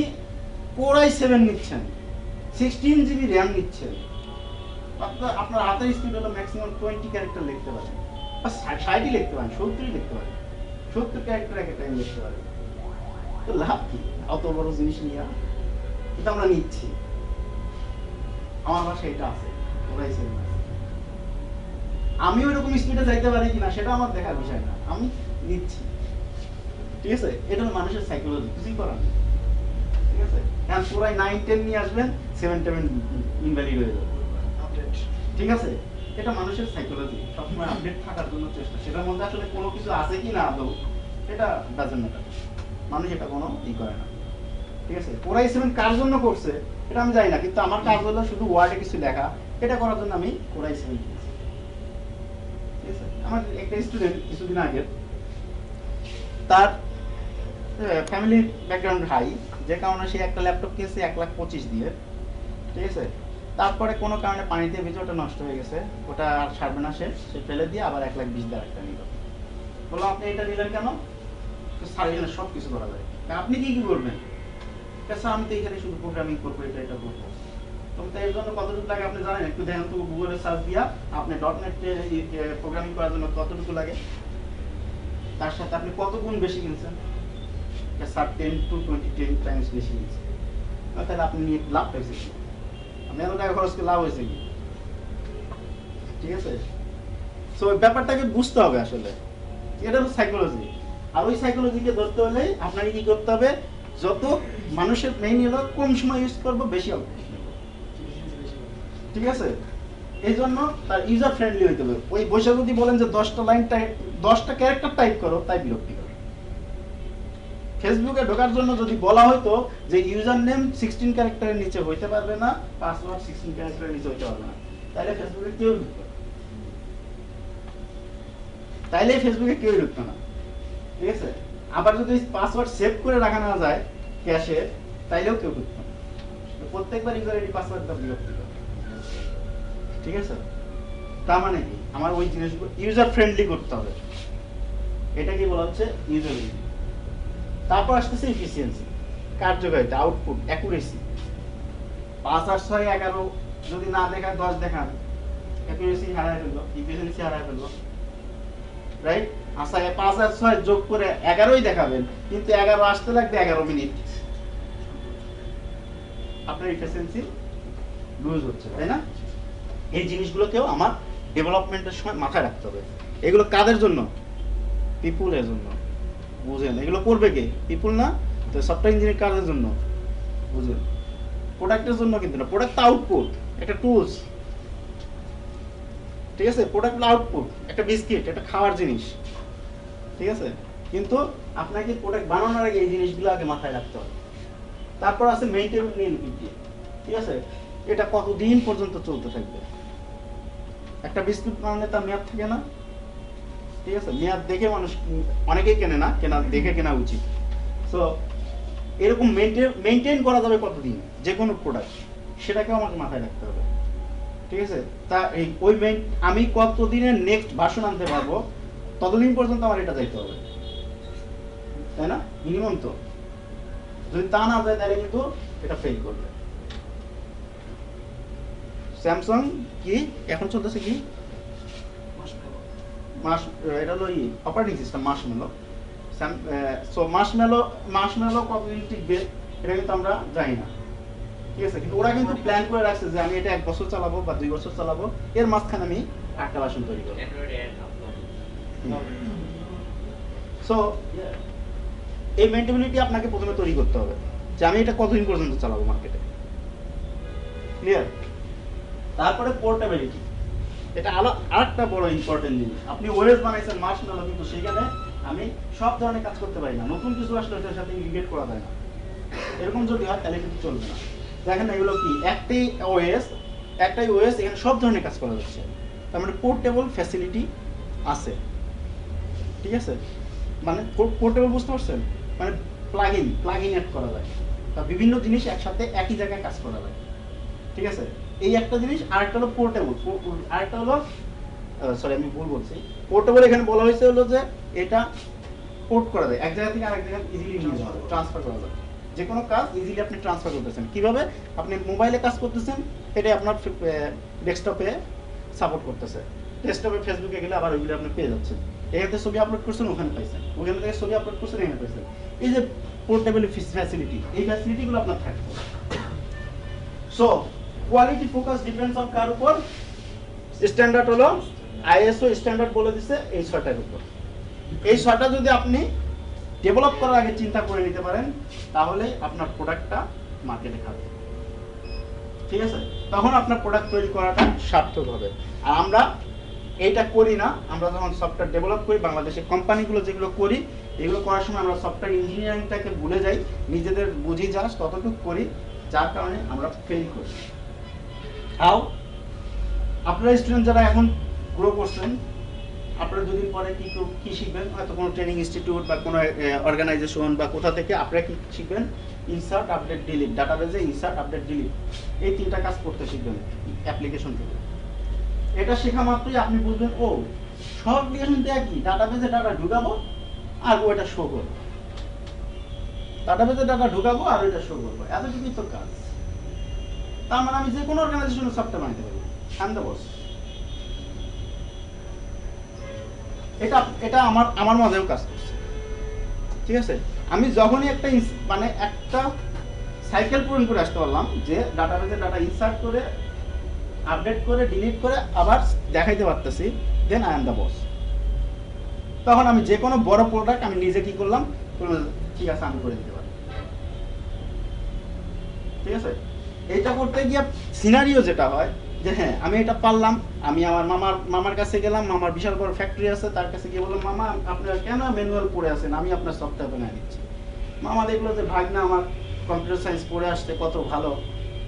Core i7 নিচ্ছেন, 16 GB র্যাম নিচ্ছেন, আপনার হাতের স্পিড হলো ম্যাক্সিমাম 20 ক্যারেক্টার লিখতে পারেন, বা 60ই লিখতে পারেন, 70ই লিখতে পারেন, 70 ক্যারেক্টার এক টাইম লিখতে পারেন। তো লাভ কি অত বড় জিনিস নিয়ে? এটা আমরা নিচ্ছি, আমার বাসায় এটা আছে, Core i7 আছে। আমি ওইরকম স্পিডে যাইতে পারি কিনা সেটা আমার দেখার বিষয় না, আমি নিচ্ছি, ঠিক আছে। এটা হলো মানুষের সাইকোলজি, কিছুই করার নেই, ঠিক আছে। এখন পুরাই 9, 10 নিয়ে আসবেন, 7 ইনভ্যালিড হয়ে যাবে, ঠিক আছে। এটা মানুষের সাইকোলজি, সবসময় আপডেট থাকার জন্য চেষ্টা। সেটার মধ্যে আসলে কোনো কিছু আছে কি না আদৌ, এটা ডাজন্ট ম্যাটার, মানুষ এটা কোনো করে না, ঠিক আছে। Core i7 কার জন্য করছে এটা আমি জানি না, কিন্তু আমার কাজ হলো শুধু ওয়ার্ডে কিছু লেখা, এটা করার জন্য আমি Core i7 কিনেছি, ঠিক আছে। আমার একটা স্টুডেন্ট কিছুদিন আগে, তার ফ্যামিলি ব্যাকগ্রাউন্ড হাই, যে কারণে সে একটা ল্যাপটপ কিনেছে 1,25,000 দিয়ে, ঠিক আছে। তারপরে কোনো কারণে পানিতে ভিজে ওটা নষ্ট হয়ে গেছে, ওটা আর সারবে না, সে ফেলে দিয়ে আবার 1,20,000 দিয়ে একটা নিল। বললাম আপনি এটা নিলেন কেন? সারিয়ে সব কিছু করা যায়, আপনি কি করবেন? স্যার আমি তো এখানে শুধু প্রোগ্রামিং করবো, এটা করবো। তো এর জন্য কতটুকু লাগে আপনি জানেন? একটু দেখেন তো, গুগলে সার্চ দিয়া আপনি .NET প্রোগ্রামিং করার জন্য কতটুকু লাগে, তার সাথে আপনি কত গুণ বেশি কিনছেন? স্যার 10 to 20 টাইমস বেশি কিনছেন। তাহলে আপনি নিয়ে লাভ পাইছেন কি? আপনি এত টাকা খরচ করে লাভ হয়েছে কি? ঠিক আছে? সো ব্যাপারটাকে বুঝতে হবে আসলে, এটা হলো সাইকোলজি। আর ওই সাইকোলজিকে ধরতে হলে আপনাকে কি করতে হবে, যত মানুষের মেইন হলো কম সময় ইউজ করবো, বেশি হবে, ঠিক আছে? এই জন্য তার ইউজার ফ্রেন্ডলি হইতে হবে। ওই বসে যদি বলেন যে 10টা লাইন টাইপ, 10টা ক্যারেক্টার টাইপ করো, তাই বিরক্তি করে। ফেসবুকে ঢোকার জন্য যদি বলা হতো যে ইউজার নেম 16 ক্যারেক্টারের নিচে হইতে পারবে না, পাসওয়ার্ড 16 ক্যারেক্টারের নিচে হইতে পারবে না, তাহলে ফেসবুকে কেউ ঢুকতো না। তাইলে ফেসবুকে কেউ ঢুকতো না, ঠিক আছে? আবার যদি পাসওয়ার্ড সেভ করে রাখা না যায় ক্যাশে, তাইলেও কেউ ঢুকতো না। প্রত্যেকবার ইউজার আইডি পাসওয়ার্ডটা বিরক্তি করে, ঠিক আছে? তার মানে কি, আমার ওই জিনিসগুলো ইউজার ফ্রেন্ডলি করতে হবে, এটা কি বলা হচ্ছে ইউজাবিলিটি। তারপর আসতেছে এফিসিয়েন্সি, কার্যকারিতা, আউটপুট, অ্যাকুরেসি। 5 আর 6 11 যদি না দেখায় 10 দেখান, অ্যাকুরেসি হারায় ফেললো, এফিসিয়েন্সি হারায় ফেললো, রাইট? আচ্ছা 5 আর 6 যোগ করে 11ই দেখাবেন, কিন্তু 11 আসতে লাগবে 11 মিনিট, আপনার এফিসিয়েন্সি লুজ হচ্ছে, তাই না? এই জিনিসগুলোকেও আমার ডেভেলপমেন্টের সময় মাথায় রাখতে হবে। এগুলো কাদের জন্য? পিপুলের জন্য, বুঝেন? এগুলো করবে কে? পিপুল না তো? সফটওয়্যার ইঞ্জিনিয়ার কাদের জন্য? বুঝেন? প্রোডাক্টের জন্য কিন্তু না, প্রোডাক্ট আউটপুট, একটা টুলস, ঠিক আছে? প্রোডাক্ট আউটপুট, একটা বিস্কিট, একটা খাওয়ার জিনিস, ঠিক আছে? কিন্তু আপনাকে প্রোডাক্ট বানানোর আগে এই জিনিসগুলো আগে মাথায় রাখতে হবে। তারপর আছে মেইনটেনেবিলিটি, ঠিক আছে? এটা কতদিন পর্যন্ত চলতে থাকবে? একটা বিস্কুট বানালে তার মেয়াদ থাকে না, ঠিক আছে? মেয়াদ দেখে মানুষ অনেকেই কেনে না, দেখে কেনা উচিত। সো এরকম মেইনটেইন করা যাবে কতদিন যে কোনো প্রোডাক্ট, সেটাকেও আমাকে মাথায় রাখতে হবে, ঠিক আছে? তা এই ওই আমি কতদিনের নেক্সট ভার্সন আনতে পারবো, ততদিন পর্যন্ত আমার এটা যাইতে হবে, তাই না? মিনিমাম তো। যদি তা না যায় তাহলে কিন্তু এটা ফেল করবে। স্যামসাং কি এখন চলতেছে কি এটা হলো operating system Marshmallow. So Marshmallow কতদিন টিকবে এটা কিন্তু আমরা জানি না, ঠিক আছে? কিন্তু ওরা কিন্তু প্ল্যান করে রাখছে যে আমি এটা 1 বছর চালাবো বা 2 বছর চালাবো, এর মাঝখানে আমি একটা ভার্সন তৈরি করবো। সো এই মেন্টালিটি আপনাকে প্রথমে তৈরি করতে হবে যে আমি এটা কতদিন পর্যন্ত চালাবো মার্কেটে, ক্লিয়ার? তারপরে পোর্টেবিলিটি, এটা আরেকটা বড় ইম্পর্টেন্ট জিনিস। আপনি ওএস বানাইছেন মার্শমেলো, কিন্তু সেখানে আমি সব ধরনের কাজ করতে পারি না, নতুন কিছু আসলে ওটার সাথে ইন্টিগ্রেট করা যায় না। এরকম যদি হয় তাহলে কিন্তু চলবে না। দেখেন এগুলো কি, একটাই ওএস এখানে সব ধরনের কাজ করা যাচ্ছে, তার মানে পোর্টেবল ফ্যাসিলিটি আছে, ঠিক আছে? মানে পোর্টেবল বুঝতে পারছেন? মানে প্লাগ ইন অ্যাড করা যায়, তা বিভিন্ন জিনিস একসাথে একই জায়গায় কাজ করা যায়, ঠিক আছে? এই একটা জিনিস। আরেকটা হলো পোর্টেবল, আরেকটা হলো সরি আমি ভুল বলছি, পোর্টেবল এখানে বলা হয়েছে হলো যে এটা পোর্ট করা যায়, এক জায়গা থেকে আরেক জায়গায় ইজিলি নিয়ে যাওয়া যায়, ট্রান্সফার করা যায়। যে কোনো কাজ ইজিলি আপনি ট্রান্সফার করতেছেন। কিভাবে? আপনি মোবাইলে কাজ করতেছেন, এটাই আপনার ডেস্কটপে সাপোর্ট করতেছে, ডেস্কটপে ফেসবুকে গেলে আবার ওইগুলো আপনি পেয়ে যাচ্ছেন। এখানে ছবি আপলোড করছেন, ওখানে পাইছেন, ওখান থেকে ছবি আপলোড করছেন, এখানে পাইছেন। এই যে পোর্টেবল ফ্যাসিলিটি, এই ফ্যাসিলিটিগুলো আপনার থাকবে। So quality focus depends on কার উপর? স্ট্যান্ডার্ড হলো আইএসও স্ট্যান্ডার্ড বলে দিছে এই 6টার উপর। এই 6টা যদি আপনি ডেভেলপ করার আগে চিন্তা করে নিতে পারেন, তাহলে আপনার প্রোডাক্টটা মার্কেটে খাবে, ঠিক আছে? তখন আপনার প্রোডাক্ট তৈরি করাটা সার্থক হবে। আর আমরা এইটা করি না। আমরা যখন সফটওয়্যার ডেভেলপ করি, বাংলাদেশের কোম্পানিগুলো যেগুলো করি, এগুলো করার সময় আমরা সফটওয়্যার ইঞ্জিনিয়ারিংটাকে ভুলে যাই, নিজেদের বুঝি জাস্ট ততটুকু করি, যার কারণে আমরা ফেল করি। হাউ আপনারা স্টুডেন্ট যারা এখন গ্রো করছেন, আপনারা দুদিন পরে কি শিখবেন? হয়তো কোনো ট্রেনিং ইনস্টিটিউট বা কোনো অর্গানাইজেশন বা কোথা থেকে আপনারা কি শিখবেন? ইনসার্ট, আপডেট, ডিলিট, ডাটাবেজে ইনসার্ট, আপডেট, ডিলিট, এই 3টা কাজ করতে শিখবেন অ্যাপ্লিকেশন থেকে। এটা শেখা মাত্রই আপনি বুঝবেন, ও সব অ্যাপ্লিকেশন দিয়ে কি ডাটাবেজে ডাটা ঢুকাবো আর ওটা শো করবো, ডাটাবেজে ডাটা ঢুকাবো আর ওইটা শো করবো, এতটুকুই তো কাজ। তার মানে আমি যে কোনো অর্গানাইজেশনের সফটওয়্যার বানাতে পারি, আই এম দ্য বস। এটা আমার মাঝেও কাজ করছে, ঠিক আছে? আমি যখনই একটা সাইকেল পূরণ করে আসতে পারলাম, যে ডাটাবেজে ডাটা ইনসার্ট করে আপডেট করে ডিলিট করে আবার দেখাইতে পারতেছি, then I am the boss. তখন আমি যে কোনো বড় প্রোডাক্ট আমি নিজে কি করলাম, ঠিক আছে আমি করে দিতে পারি। ঠিক আছে, এটা করতে গিয়ে সিনারিও যেটা হয় যে হ্যাঁ আমি এটা পারলাম, আমি আমার মামার কাছে গেলাম, মামার বিশাল বড় ফ্যাক্টরি আছে, তার কাছে গিয়ে বললাম মামা আপনার কেন ম্যানুয়াল পড়ে আছেন, আমি আপনার সফটওয়্যার বানিয়ে দিচ্ছি। মামা দেখলো যে ভাগনা আমার কম্পিউটার সায়েন্স পড়ে আসতে কত ভালো,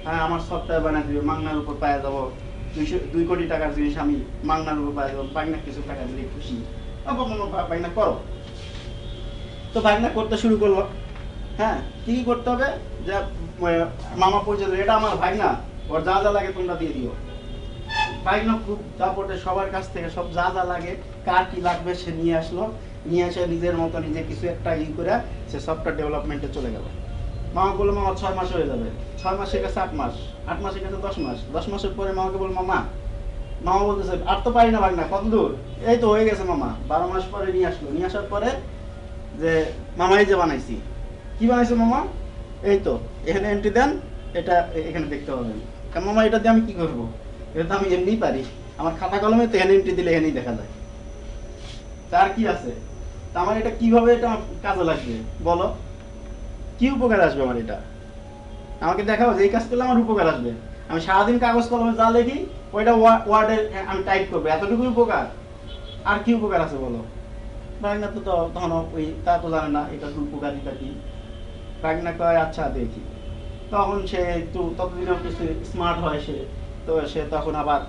হ্যাঁ আমার সফটওয়্যার বানিয়ে দিবে, মাংনার উপর পায়ে যাবো, 2 কোটি টাকার জিনিস আমি মাংনার উপর পায়ে যাবো, ভাগনা কিছু টাকা দিলে খুশি, ভাগনা করো। তো ভাগনা করতে শুরু করলো। হ্যাঁ কি করতে হবে, যে মামা পরিচয় এটা আমার ভাগনা, ওর যা যা লাগে তোমরা দিয়ে দিও। ভাগনা খুব দাপটে সবার কাছ থেকে সব যা যা লাগে, কার কি লাগবে সে নিয়ে আসলো, নিয়ে এসে নিজের মতো নিজে কিছু একটা করে সে সফটওয়্যার ডেভেলপমেন্টে চলে গেল। মামা বললো মামা 6 মাস হয়ে যাবে, 6 মাসের কাছে 8 মাস, 8 মাসের কাছে 10 মাস, 10 মাসের পরে মামাকে বলল মামা বলতেছে আর তো পারি না ভাগনা, কত দূর, এই তো হয়ে গেছে মামা। 12 মাস পরে নিয়ে আসলো, নিয়ে আসার পরে যে মামা এই যে বানাইছি, কি বানাইছো মামা, এই তো এখানে এন্ট্রি দেন, এটা এখানে দেখতে পাবেন। মামা এটা দিয়ে আমি কি করবো, এটা তো আমি এমনিই পারি, আমার খাতা কলমে তো এখানে এন্ট্রি দিলে এখানেই দেখা যায়, তার কি আছে, তা আমার এটা কিভাবে এটা আমার কাজে লাগবে বলো, কি উপকার আসবে আমার, এটা আমাকে দেখাও যে এই কাজ করলে আমার উপকার আসবে। আমি সারাদিন কাগজ কলমে যা লিখি ওইটা ওয়ার্ডে আমি টাইপ করবো, এতটুকু উপকার, আর কি উপকার আছে বলো। ভাগনা তো তখন ওই তা তো জানে না এটা উপকারিতা কি। ভাগনা কয় আচ্ছা দেখি, তখন সে একটু ততদিনও কিছু স্মার্ট হয় সে, তো সে তখন আবার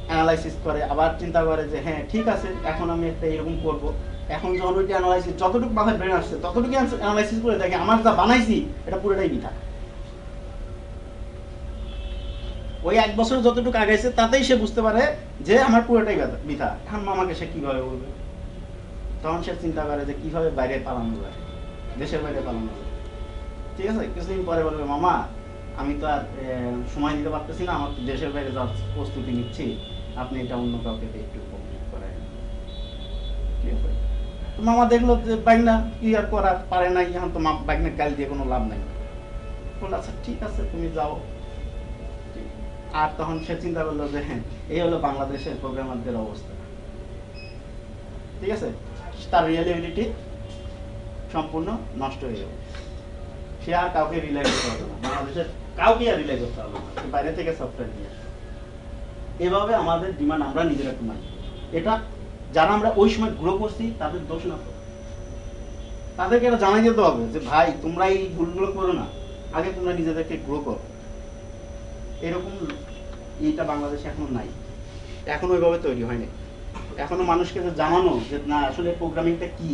অ্যানালাইসিস করে, আবার চিন্তা করে যে হ্যাঁ ঠিক আছে এখন আমি একটা এরকম করব। এখন যখন ওইটা অ্যানালাইসিস যতটুকু মাথায় ব্রেন আসছে ততটুকু অ্যানালাইসিস করে দেখে আমার যা বানাইছি এটা পুরোটাই বৃথা। ওই 1 বছর যতটুকু আগাইছে তাতেই সে বুঝতে পারে যে আমার পুরোটাই বৃথা। এখন মামাকে সে কিভাবে বলবে, তখন সে চিন্তা করে যে কিভাবে বাইরে পালানো যায়, দেশের বাইরে পালানো যায়। ঠিক আছে, কিছুদিন পরে বলবে মামা আমি তো আর সময় দিতে পারতেছি না, আমার তো দেশের বাইরে যাওয়ার প্রস্তুতি নিচ্ছি, আপনি এটা অন্য কাউকে একটু কমপ্লিট করেন। ঠিক আছে, তো মামা দেখলো যে বাইকনা কি আর করার পারে নাই, এখন তো বাইকনা গাল দিয়ে কোনো লাভ নাই, বললো আচ্ছা ঠিক আছে তুমি যাও। আর তখন সে চিন্তা করলো যে হ্যাঁ এই হলো বাংলাদেশের প্রোগ্রামারদের অবস্থা। ঠিক আছে, তার রিয়েলিটি সম্পূর্ণ নষ্ট হয়ে যাবে, সে আর কাউকে রিলাই করতে হবে না, বাংলাদেশের কাউকে আর রিলাই করতে হবে না, বাইরে থেকে সফটওয়্যার নিয়ে আসবে। এভাবে আমাদের ডিমান্ড আমরা নিজেরা কমাই। এটা যারা আমরা ওই সময় গ্রো করছি তাদের দোষ না, তো তাদেরকে এটা জানাই যেতে হবে যে ভাই তোমরা এই ভুলগুলো করো না, আগে তোমরা নিজেদেরকে গ্রো করো। এরকম এইটা বাংলাদেশে এখনো নাই, এখনো ওইভাবে তৈরি হয়নি। এখনো মানুষকে জানানো যে না আসলে প্রোগ্রামিংটা কি,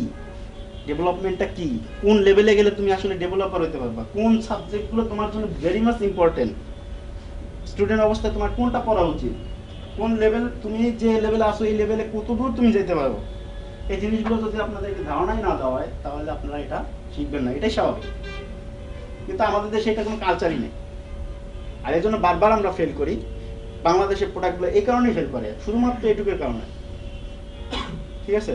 ডেভেলপমেন্টটা কি, কোন লেভেলে গেলে তুমি আসলে ডেভেলপার হতে পারবা, কোন সাবজেক্টগুলো তোমার জন্য ভেরি মাচ ইম্পর্টেন্ট, স্টুডেন্ট অবস্থায় তোমার কোনটা পড়া উচিত, কোন লেভেল তুমি যে লেভেলে আসো এই লেভেলে কত দূর তুমি যেতে পারো। এই জিনিসগুলো যদি আপনাদেরকে ধারণাই না দেওয়া হয় তাহলে আপনারা এটা শিখবেন না, এটাই স্বাভাবিক। কিন্তু আমাদের দেশে এটা কোনো কালচারই নেই, আর এই জন্য বারবার আমরা ফেল করি। বাংলাদেশের প্রোডাক্টগুলো এই কারণেই ফেল করে, শুধুমাত্র এটুকুর কারণে। ঠিক আছে,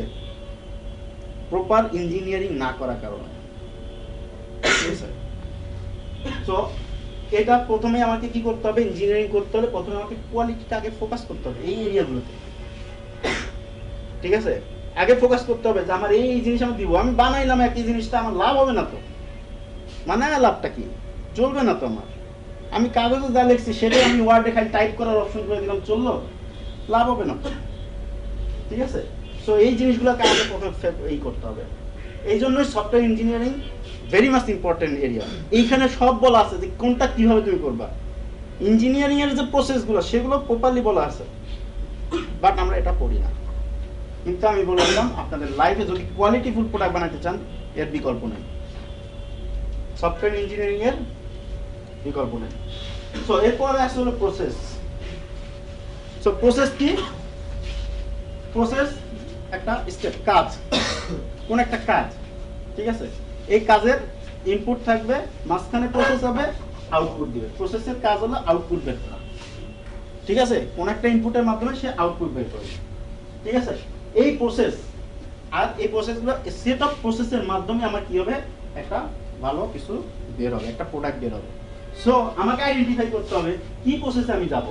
প্রপার ইঞ্জিনিয়ারিং না করার কারণে। ঠিক আছে, তো এটা প্রথমে আমাকে কি করতে হবে, ইঞ্জিনিয়ারিং করতে হলে প্রথমে আমাকে কোয়ালিটিটা আগে ফোকাস করতে হবে এই এরিয়াগুলোতে। ঠিক আছে, আগে ফোকাস করতে হবে যে আমার এই জিনিস আমি দিব, আমি বানাইলাম একই জিনিসটা আমার লাভ হবে না তো, মানে লাভটা কি, চলবে না তো আমার, আমি কাগজে যা লিখছি সেটাই আমি ওয়ার্ডে খালি টাইপ করার অপশন করে দিলাম, চললো, লাভ হবে না। ঠিক আছে, সো এই জিনিসগুলোকে আমাকে প্রথমে এই করতে হবে। এই জন্যই software engineering very much important area. এইখানে সব বলা আছে যে কোনটা কিভাবে তুমি করবা, ইঞ্জিনিয়ারিং এর যে প্রসেসগুলো সেগুলো প্রপারলি বলা আছে, বাট আমরা এটা পড়ি না। কিন্তু আমি বলে দিলাম আপনাদের লাইফে যদি কোয়ালিটিফুল প্রোডাক্ট বানাতে চান এর বিকল্প নেই, সফটওয়্যার ইঞ্জিনিয়ারিং এর বিকল্প নেই। সো এরপরে আসলে হলো প্রসেস। সো প্রসেস কি, প্রসেস একটা স্টেপ, কাজ, কোন একটা কাজ। ঠিক আছে, এই কাজের ইনপুট থাকবে, মাঝখানে প্রসেস হবে, আউটপুট দিবে। প্রসেসের কাজ হলো আউটপুট বের করা। ঠিক আছে, কোন একটা ইনপুটের মাধ্যমে সে আউটপুট বের করবে। ঠিক আছে, এই প্রসেস আর এই প্রসেসগুলো সেট অফ প্রসেসের মাধ্যমে আমার কি হবে, একটা ভালো কিছু বের হবে, একটা প্রোডাক্ট বের হবে। সো আমাকে আইডেন্টিফাই করতে হবে কি প্রসেসে আমি যাব।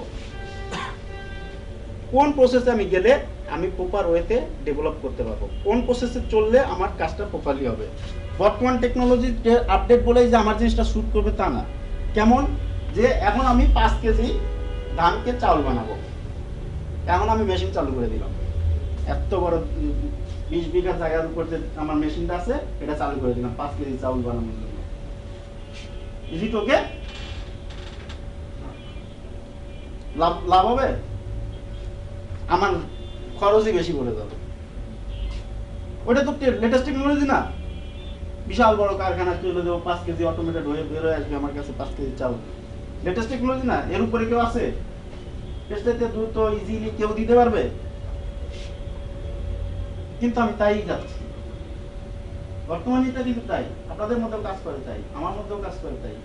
কোন প্রসেসে আমি গেলে আমি প্রপার ওয়েতে ডেভেলপ করতে পারবো, কোন প্রসেসে চললে আমার কাজটা প্রপারলি হবে। বর্তমান টেকনোলজির আপডেট বলেই যে আমার জিনিসটা শ্যুট করবে তা না। কেমন, যে এখন আমি 5 কেজি ধানকে চাউল বানাবো, এখন আমি মেশিন চালু করে দিলাম, এত বড় 20 বিঘা জায়গার উপর যে আমার মেশিনটা আছে এটা চালু করে দিলাম 5 কেজি চাউল বানানোর জন্য। ইজ ইট ওকে? লাভ হবে? আমার খরচই বেশি পড়ে যাবে। ওটা তো লেটেস্ট টেকনোলজি না, বিশাল বড় কারখানা তুলে দেবো, 5 কেজি অটোমেটেড হয়ে বের হয়ে আসবে আমার কাছে 5 কেজি চাউল। লেটেস্ট টেকনোলজি না? এর উপরে কেউ আছে? টেস্টেতে দ্রুত ইজিলি কেউ দিতে পারবে? কিন্তু আমি তাই যাচ্ছি, বর্তমানে এটা কিন্তু তাই, আপনাদের মধ্যেও কাজ করে তাই, আমার মধ্যেও কাজ করে তাই।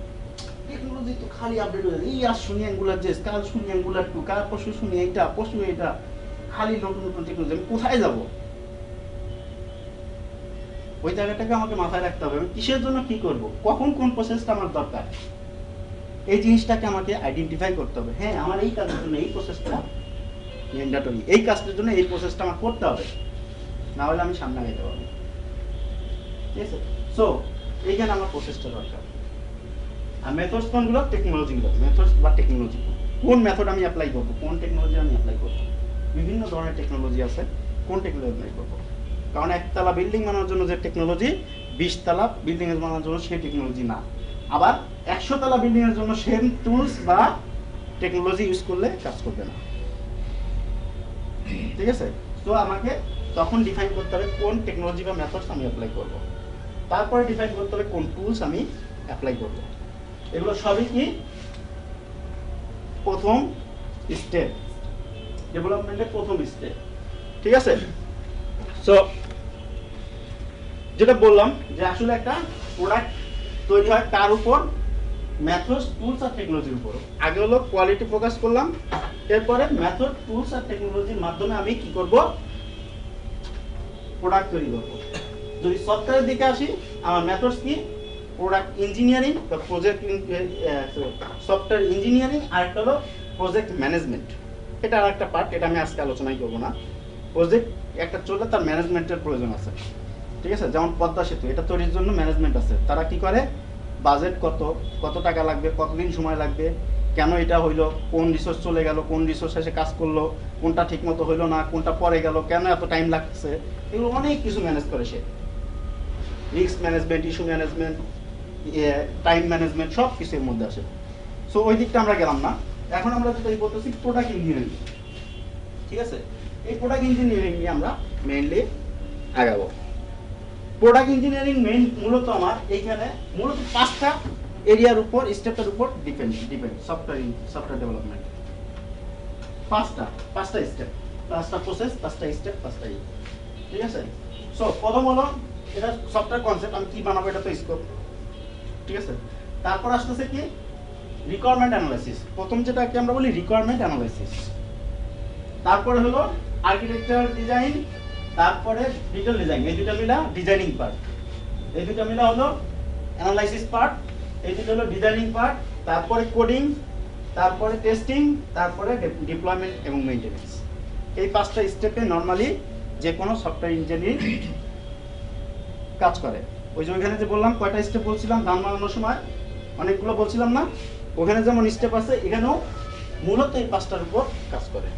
টেকনোলজি তো খালি আপডেট হয়ে যায়, এই আজ শুনি অ্যাঙ্গুলার জেস, কাল শুনি অ্যাঙ্গুলার 2, কাল পরশু শুনি এইটা, পরশু এইটা, খালি নতুন নতুন টেকনোলজি। আমি কোথায় যাব? ওই জায়গাটাকে আমাকে মাথায় রাখতে হবে, আমি কিসের জন্য কি করব, কখন কোন প্রসেসটা আমার দরকার, এই জিনিসটাকে আমাকে আইডেন্টিফাই করতে হবে। হ্যাঁ, আমার এই কাজের জন্য এই প্রসেসটা ম্যান্ডেটরি, এই কাজটার জন্য এই প্রসেসটা আমার করতে হবে, না হলে আমি সামনে আগাইতে পারবো। ঠিক আছে? সো এইখানে আমার প্রসেসটা দরকার। আর মেথডস কোনগুলো? টেকনোলজিগুলো। মেথডস বা টেকনোলজি, কোন মেথড আমি অ্যাপ্লাই করব, কোন টেকনোলজি আমি অ্যাপ্লাই করব। বিভিন্ন ধরনের টেকনোলজি আছে, কোন টেকনোলজি অ্যাপ্লাই করব। কারণ একতলা বিল্ডিং বানানোর জন্য যে টেকনোলজি, 20 তলা বিল্ডিং এর বানানোর জন্য সেই টেকনোলজি না। আবার 100 তলা বিল্ডিং এর জন্য সেম টুলস বা টেকনোলজি ইউজ করলে কাজ করবে না। ঠিক আছে? তো আমাকে তখন ডিফাইন করতে হবে কোন টেকনোলজি বা মেথডস আমি অ্যাপ্লাই করব, তারপরে ডিফাইন করতে হবে কোন টুলস আমি অ্যাপ্লাই করব। এগুলো সবই কি প্রথম স্টেপ, ডেভেলপমেন্টের প্রথম স্টেপ। ঠিক আছে? সো যেটা বললাম যে আসলে একটা প্রোডাক্ট তৈরি হয় কার উপর? মেথডস, টুলস আর টেকনোলজির উপর। আগে হলো কোয়ালিটি ফোকাস করলাম, এরপরে মেথড, টুলস আর টেকনোলজির মাধ্যমে আমি কি করব? প্রোডাক্ট তৈরি করব। যদি সফটওয়্যারের দিকে আসি, আমার মেথডস কি? প্রোডাক্ট ইঞ্জিনিয়ারিং বা প্রজেক্ট সফটওয়্যার ইঞ্জিনিয়ারিং, আর একটা হলো প্রজেক্ট ম্যানেজমেন্ট। এটা আর একটা পার্ট, এটা আমি আজকে আলোচনাই করবো না। প্রজেক্ট একটা চললে তার ম্যানেজমেন্টের প্রয়োজন আছে। ঠিক আছে? যেমন পদ্মা সেতু, এটা তৈরির জন্য ম্যানেজমেন্ট আছে। তারা কি করে? বাজেট কত টাকা লাগবে, কতদিন সময় লাগবে, কেন এটা হইলো, কোন রিসোর্স চলে গেল, কোন রিসোর্স এসে কাজ করলো, কোনটা ঠিক মতো হইলো না, কোনটা পরে গেল, কেন এত টাইম লাগছে, এগুলো অনেক কিছু ম্যানেজ করে সে। Risk management, issue management, time management, সব কিছুর মধ্যে আসে। সো ওই দিকটা আমরা গেলাম না। এখন আমরা যেটা বলতেছি প্রোডাক্ট ইঞ্জিনিয়ারিং। ঠিক আছে? এই প্রোডাক্ট ইঞ্জিনিয়ারিং নিয়ে আমরা মেইনলি আগাবো। প্রোডাক্ট ইঞ্জিনিয়ারিং মেইন মূলত আমার এইখানে মূলত 5টা এরিয়ার উপর, স্টেপের উপর ডিপেন্ড সফটওয়্যার ডেভেলপমেন্ট। 5টা স্টেপ, 5টা প্রসেস, 5টা স্টেপ, 5টা ই। ঠিক আছে? সো প্রথম হলো এটা সফটওয়্যার কনসেপ্ট, আমি কি বানাবো এটা তো স্কোপ। ঠিক আছে? তারপর আসতেছে কি? Requirement analysis. প্রথম যেটাকে আমরা বলি রিকোয়ারমেন্ট অ্যানালাইসিস। তারপরে হলো আর্কিটেকচারাল ডিজাইন, তারপরে ডিটেইল ডিজাইন। এই দুটো মিলা ডিজাইনিং পার্ট, এই দুটো মিলা হলো অ্যানালাইসিস পার্ট, এই দুটো হলো ডিজাইনিং পার্ট, তারপরে কোডিং, তারপরে টেস্টিং, তারপরে ডিপ্লয়মেন্ট এবং মেইনটেনেন্স। এই 5টা স্টেপে নরমালি যে কোনো সফটওয়্যার ইঞ্জিনিয়ারিং কাজ করে। ওই যে ওইখানে যে বললাম কয়টা স্টেপ বলছিলাম ধান বানানোর সময়, অনেকগুলো বলছিলাম না? ওখানে যেমন স্টেপ আছে, এখানেও মূলত এই 5টার উপর কাজ করে।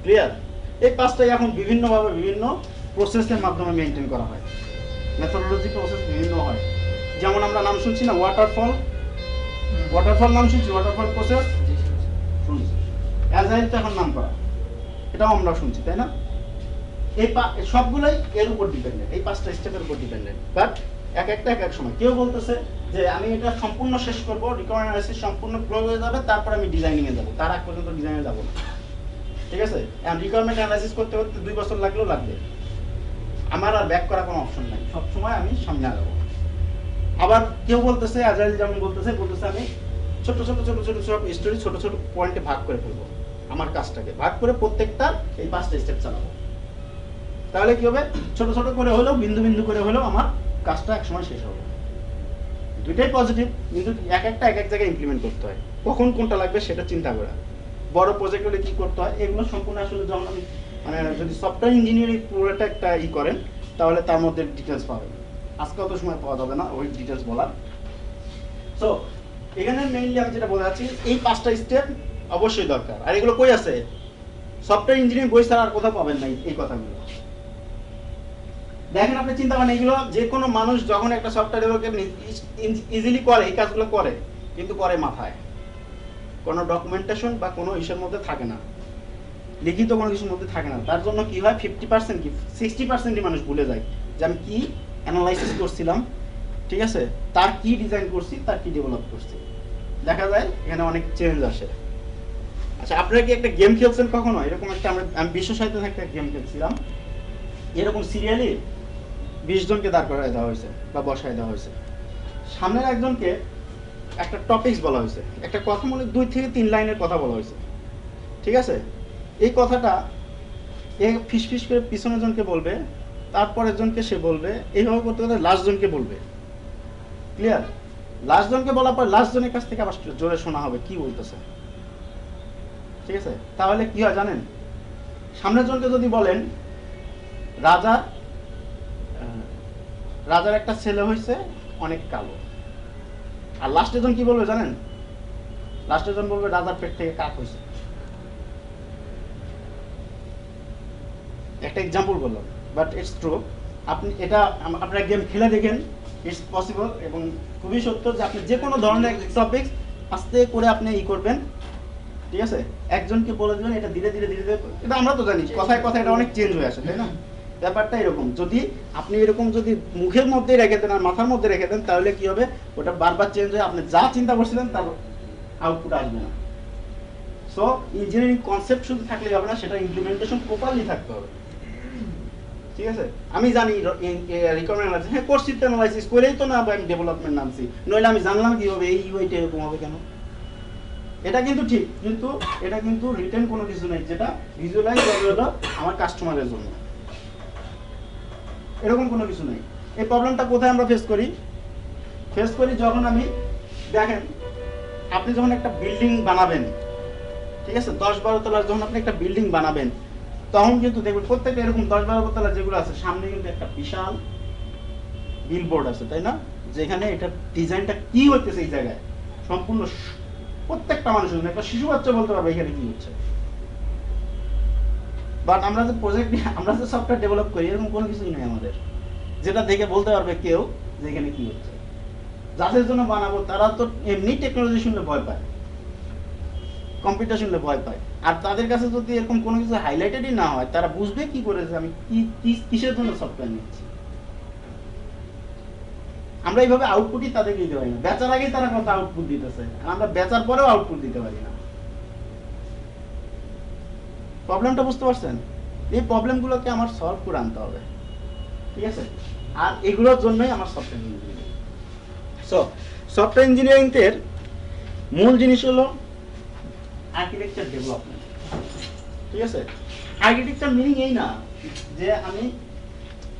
ক্লিয়ার? এই 5টাই এখন বিভিন্নভাবে বিভিন্ন প্রসেসের মাধ্যমে মেনটেন করা হয়। মেথডোলজি প্রসেস বিভিন্ন হয়। যেমন আমরা নাম শুনছি না, ওয়াটারফল নাম শুনছি, ওয়াটারফল প্রসেস শুনছি। অ্যাজাইল তো এখন নাম করা, এটাও আমরা শুনছি, তাই না? এই সবগুলোই এর উপর ডিপেন্ডেন্ট, এই 5টা স্টেপের উপর ডিপেন্ডেন্ট। বাট এক এক সময় কেউ বলতেছে যে আমি এটা সম্পূর্ণ শেষ করব, রিকোয়ারমেন্ট অ্যানালাইসিস সম্পূর্ণ ক্লোজ হয়ে যাবে, তারপর আমি ডিজাইনিং এ যাব, তার আগ পর্যন্ত ডিজাইনে যাব না। ঠিক আছে? এন্ড রিকোয়ারমেন্ট অ্যানালাইসিস করতে 2 বছর লাগলেও লাগবে, আমার আর ব্যাক করার কোনো অপশন নাই, সব সময় আমি সামনে আগাবো। আবার কেউ বলতেছে, আজাইল যেমন বলতেছে আমি ছোট সব স্টোরি ছোট পয়েন্টে ভাগ করে ফেলবো, আমার কাজটাকে ভাগ করে প্রত্যেকটা এই 5টা স্টেপ চালাবো। তাহলে কি হবে? ছোট করে হলেও, বিন্দু করে হলেও আমার কাজটা একসময় শেষ হবে। দুইটাই পজিটিভ, কিন্তু এক এক জায়গায় ইমপ্লিমেন্ট করতে হয়। কখন কোনটা লাগবে সেটা চিন্তা করা। বড় প্রজেক্ট হলে কি করতে হয়, এগুলো সম্পূর্ণ আসলে যখন আমি মানে যদি সফটওয়্যার ইঞ্জিনিয়ারিং পুরোটা একটা করেন তাহলে তার মধ্যে ডিটেলস পাবেন। আজকে অত সময় পাওয়া যাবে না ওই ডিটেলস বলার। সো এখানে মেইনলি আমি যেটা বলে যাচ্ছি, এই 5টা স্টেপ অবশ্যই দরকার। আর এগুলো কই আছে? সফটওয়্যার ইঞ্জিনিয়ারিং বই ছাড়া আর কোথাও পাবেন না এই কথাগুলো। দেখেন আপনি চিন্তা করেন, এগুলো যে কোনো মানুষ যখন একটা সফটওয়্যার ডেভেলপমেন্ট ইজিলি করে, এই কাজগুলো করে, কিন্তু করে মাথায় কোনো ডকুমেন্টেশন বা কোনো ইস্যুর মধ্যে থাকে না, লিখিত কোনো কিছুর মধ্যে থাকে না। তার জন্য কি হয়, 50% কি 60%ই মানুষ ভুলে যায় যে আমি কি অ্যানালাইসিস করছিলাম, ঠিক আছে, তার কি ডিজাইন করছি, তার কি ডেভেলপ করছি। দেখা যায় এখানে অনেক চেঞ্জ আসে। আচ্ছা, আপনারা কি একটা গেম খেলছেন কখনো? এরকম একটা আমি বিশ্ব সাহিত্যে একটা গেম খেলছিলাম, এরকম সিরিয়ালি 20 জনকে দাঁড় করায় দেওয়া হয়েছে বা বসায় দেওয়া হয়েছে। সামনের একজনকে একটা টপিকস বলা হয়েছে, একটা কথা মনে 2 থেকে 3 লাইনের কথা বলা হয়েছে, ঠিক আছে। এই কথাটা এ ফিস করে পিছনের জনকে বলবে, তারপরের জনকে সে বলবে, এইভাবে করতে করতে লাস্ট জনকে বলবে। ক্লিয়ার? লাস্ট জনকে বলার পর লাস্ট জনের কাছ থেকে আবার জোরে শোনা হবে কি বলতেছে, ঠিক আছে। তাহলে কি হয় জানেন, সামনের জনকে যদি বলেন রাজার একটা ছেলে হয়েছে অনেক কালো, আর লাস্টের জন কি বলবে জানেন? লাস্টের জন বলবে রাজার পেট থেকে কাক হয়েছে। একটা এক্সাম্পল বললাম, বাট ইটস ট্রু। আপনি এটা আপনারা গেম খেলে দেখেন, ইটস পসিবল এবং খুবই সত্য যে আপনি যে কোনো ধরনের টপিক আস্তে করে আপনি করবেন, ঠিক আছে। একজনকে বলে দেবেন, এটা ধীরে ধীরে ধীরে ধীরে, এটা আমরা তো জানি কথায় কথায় এটা অনেক চেঞ্জ হয়ে আসে, তাই না? ব্যাপারটা এরকম, যদি আপনি এরকম যদি মুখের মধ্যে রেখে দেন আর মাথার মধ্যে রেখে দেন, তাহলে কি হবে, ওটা বারবার চেঞ্জ হয়ে আপনি যা চিন্তা করছিলেন তার আউটপুট আসবে না। সো ইঞ্জিনিয়ারিং কনসেপ্ট শুধু থাকলেই হবে না, সেটা ইমপ্লিমেন্টেশন প্রপারলি থাকতে হবে, ঠিক আছে। আমি জানি রিকোয়ারমেন্ট আছে, হ্যাঁ কোর্স সিস্টেম অ্যানালাইসিস করেই তো না আমি ডেভেলপমেন্ট নামছি, নইলে আমি জানলাম কিভাবে এই ইউআইটা এরকম হবে কেন। এটা কিন্তু ঠিক, কিন্তু এটা কিন্তু রিটেন কোনো কিছু নেই যেটা ভিজুয়ালাইজ হলো আমার কাস্টমারের জন্য, এরকম কোনো কিছু নেই। এই প্রবলেমটা কোথায় আমরা ফেস করি যখন আমি দেখেন, আপনি যখন একটা বিল্ডিং বানাবেন, ঠিক আছে, 10-12 তলার যখন আপনি একটা বিল্ডিং বানাবেন, তখন কিন্তু দেখবেন প্রত্যেকটা এরকম 10-12 তলা যেগুলো আছে সামনে কিন্তু একটা বিশাল বিলবোর্ড আছে, তাই না? যেখানে এটা ডিজাইনটা কি হচ্ছে এই জায়গায় সম্পূর্ণ প্রত্যেকটা মানুষের জন্য, একটা শিশু বাচ্চা বলতে পারবে এখানে কি হচ্ছে। বাট আমরা যে প্রজেক্ট নিয়ে আমরা যে সফটওয়্যার ডেভেলপ করি, এরকম কোনো কিছুই নেই আমাদের যেটা দেখে বলতে পারবে কেউ যে এখানে কি হচ্ছে। যাদের জন্য বানাবো তারা তো এমনি টেকনোলজি শুনলে ভয় পায়, কম্পিউটার শুনলে ভয় পায়, আর তাদের কাছে যদি এরকম কোনো কিছু হাইলাইটেডই না হয়, তারা বুঝবে কি করে যে আমি কিসের জন্য সফটওয়্যার নিচ্ছি। আমরা এইভাবে আউটপুটই তাদেরকে দিতে পারি না, বেচার আগেই তারা কত আউটপুট দিতেছে, আমরা বেচার পরেও আউটপুট দিতে পারি না। প্রবলেমটা বুঝতে পারছেন? এই প্রবলেমগুলোকে আমার সলভ করে আনতে হবে, ঠিক আছে। আর এগুলোর জন্যই আমার software engineering. So software engineering এর মূল জিনিস হলো আর্কিটেকচার ডেভেলপমেন্ট, ঠিক আছে। আর্কিটেকচার মিনিং এই না যে আমি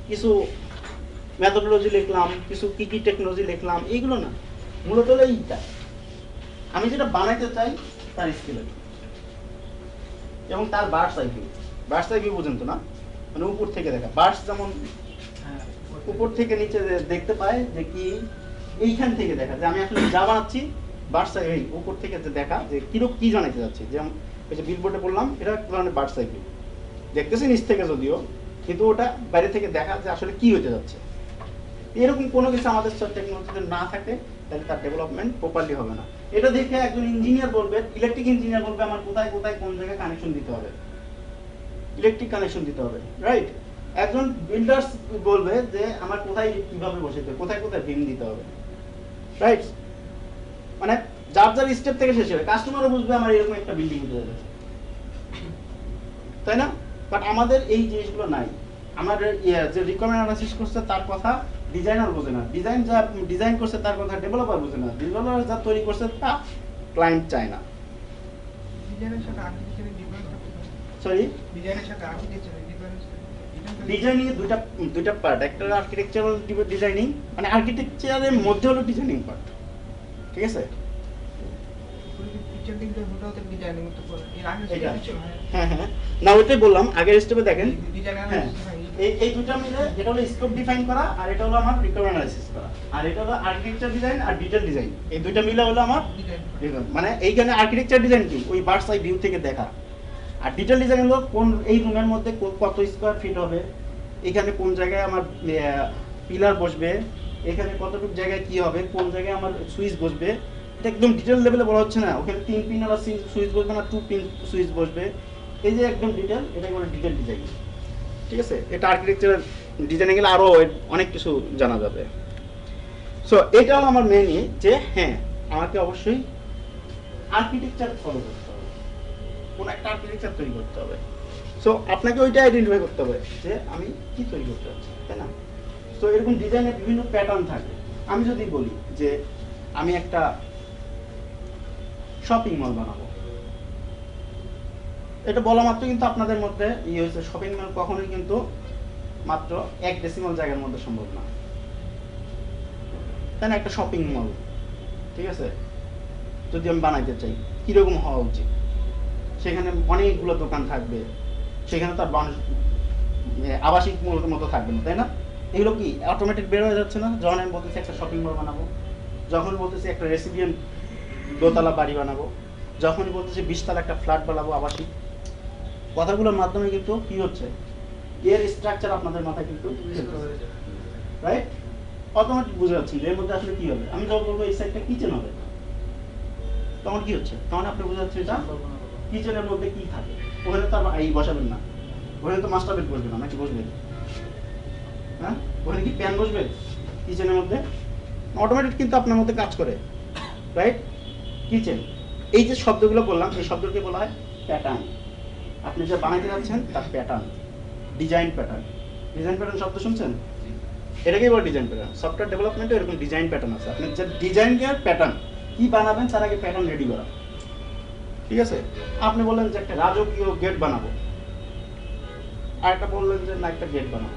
কিছু মেথোডোলজি লিখলাম, কিছু কি কি টেকনোলজি লিখলাম, এইগুলো না। মূলত হলো এইটা, আমি যেটা বানাইতে চাই তার স্কেল এবং তার বার্ডস আই ভিউ বুঝেন তো না, মানে উপর থেকে দেখা। বার্ডস যেমন উপর থেকে নিচে দেখতে পায় যে কি, এইখান থেকে দেখা যে আমি আসলে যা বানাচ্ছি, বার্ডস আই ভিউ উপর থেকে যে দেখা যে কিরকম কি জানাইতে যাচ্ছে। যেমন ওই যে বিলবোর্ডে বললাম, এটা এক ধরনের বার্ডস আই ভিউ, দেখতেছি নিচ থেকে যদিও, কিন্তু ওটা বাইরে থেকে দেখা যে আসলে কি হতে যাচ্ছে। এরকম কোনো কিছু আমাদের টেকনোলজিতে না থাকে তাহলে তার ডেভেলপমেন্ট প্রপারলি হবে না। এটা দেখে একজন ইঞ্জিনিয়ার বলবে, ইলেকট্রিক ইঞ্জিনিয়ার বলবে আমার কোথায় কোথায় কোন জায়গায় কানেকশন দিতে হবে, ইলেকট্রিক কানেকশন দিতে হবে, রাইট। একজন বিল্ডার্স বলবে যে আমার কোথায় কিভাবে বসাতে হবে, কোথায় কোথায় বিম দিতে হবে, রাইট। মানে যার যার স্টেপ থেকে শেষ হবে। কাস্টমারও বুঝবে আমার এরকম একটা বিল্ডিং হতে যাবে, তাই না? বাট আমাদের এই জিনিসগুলো নাই। আমাদের যে রিকোয়ারমেন্ট অ্যানালাইসিস করছে তার কথা ডিজাইনার বোঝে না, ডিজাইন করছে তার কথা ডেভেলপার বোঝে না, ডেভেলপার যা তৈরি করছে তা ক্লায়েন্ট চায় না। ডিজাইনের সাথে আর্কিটেকচারের ডিফারেন্স সরি, ডিজাইনের সাথে আর্কিটেকচারের ডিফারেন্স ডিজাইনিং এর দুইটা পার্ট। একটা হলো আর্কিটেকচারাল ডিজাইনিং, মানে আর্কিটেকচারের মধ্যে হলো ডিজাইনিং পার্ট, ঠিক আছে। আর্কিটেকচার দিকে ওটাও তো ডিজাইনিং করতে পারে এর আগে এটা? ছিল হ্যাঁ হ্যাঁ না ওইটাই বললাম আগের স্টেপে দেখেন ডিজাইন হ্যাঁ এই দুটো মিলে এটা হলো স্কোপ ডিফাইন করা আর এটা হলো আমার রিকোয়ারমেন্ট অ্যানালাইসিস করা আর এটা হলো আর্কিটেকচার ডিজাইন আর ডিটেইল ডিজাইন এই দুটো মিলে হলো আমার ডিজাইন মানে এইখানে আর্কিটেকচার ডিজাইন কি ওই বার্ডস আই ভিউ থেকে দেখা আর ডিটেইল ডিজাইন হলো কোন এই রুমের মধ্যে কত স্কয়ার ফিট হবে এখানে কোন জায়গায় আমার পিলার বসবে এখানে কতটুকু জায়গায় কি হবে কোন জায়গায় আমার সুইচ বসবে এটা একদম ডিটেইল লেভেলে বলা হচ্ছে না ওখানে 3 পিন আলা সুইচ বসবে না 2 পিন সুইচ বসবে এই যে একদম ডিটেইল এটা বলে ডিটেইল ডিজাইন ঠিক আছে এটা আর্কিটেকচার ডিজাইনে গেলে আরো অনেক কিছু জানা যাবে সো এটা হলো আমার মেইনই যে হ্যাঁ আমাকে অবশ্যই আর্কিটেকচার ফলো করতে হবে কোন একটা আর্কিটেকচার তৈরি করতে হবে সো আপনাকে ওইটা আইডেন্টিফাই করতে হবে যে আমি কি তৈরি করতে চাচ্ছি তাই না সো এরকম ডিজাইনের বিভিন্ন প্যাটার্ন থাকে আমি যদি বলি যে আমি একটা শপিং মল বানাবো এটা বলা মাত্র কিন্তু আপনাদের মধ্যে হয়েছে শপিং মল কখনোই কিন্তু মাত্র 1 ডেসিমাল জায়গার মধ্যে সম্ভব না তাই না একটা শপিং মল ঠিক আছে যদি আমি বানাইতে চাই কিরকম হওয়া উচিত সেখানে অনেকগুলো দোকান থাকবে সেখানে তার মানুষ আবাসিক মতো থাকবে না তাই না এগুলো কি অটোমেটিক বের হয়ে যাচ্ছে না যখন আমি বলতেছি একটা শপিং মল বানাবো যখন বলতেছি একটা রেসিডেন্ট দোতলা বাড়ি বানাবো যখনই বলতেছি 20 তলা একটা ফ্ল্যাট বানাবো আবাসিক কথাগুলোর মাধ্যমে কিন্তু কি হচ্ছে এর স্ট্রাকচার আপনাদের মাথায় কিন্তু রাইট অটোমেটিক বুঝে যাচ্ছেন এর মধ্যে আসলে কি হবে আমি যখন বলবো এই সাইডটা কিচেন হবে তখন কি হচ্ছে তখন আপনি বুঝে যাচ্ছেন এটা কিচেনের মধ্যে কি থাকে ওখানে তো এই বসাবেন না ওখানে তো মাস্টার বেড বসবে না নাকি বসবে হ্যাঁ ওখানে কি প্যান বসবে কিচেনের মধ্যে অটোমেটিক কিন্তু আপনার মধ্যে কাজ করে রাইট কিচেন এই যে শব্দগুলো বললাম এই শব্দকে বলা হয় প্যাটার্ন আপনি যে বানাইতে যাচ্ছেন তার প্যাটার্ন ডিজাইন প্যাটার্ন শব্দ শুনছেন এটাকেই বলে ডিজাইন প্যাটার্ন সফটওয়্যার ডেভেলপমেন্টে এরকম ডিজাইন প্যাটার্ন আছে আপনি যে ডিজাইন প্যাটার্ন কি বানাবেন তার আগে প্যাটার্ন রেডি করা ঠিক আছে আপনি বললেন যে একটা রাজকীয় গেট বানাবো আর একটা বললেন যে না একটা গেট বানাবো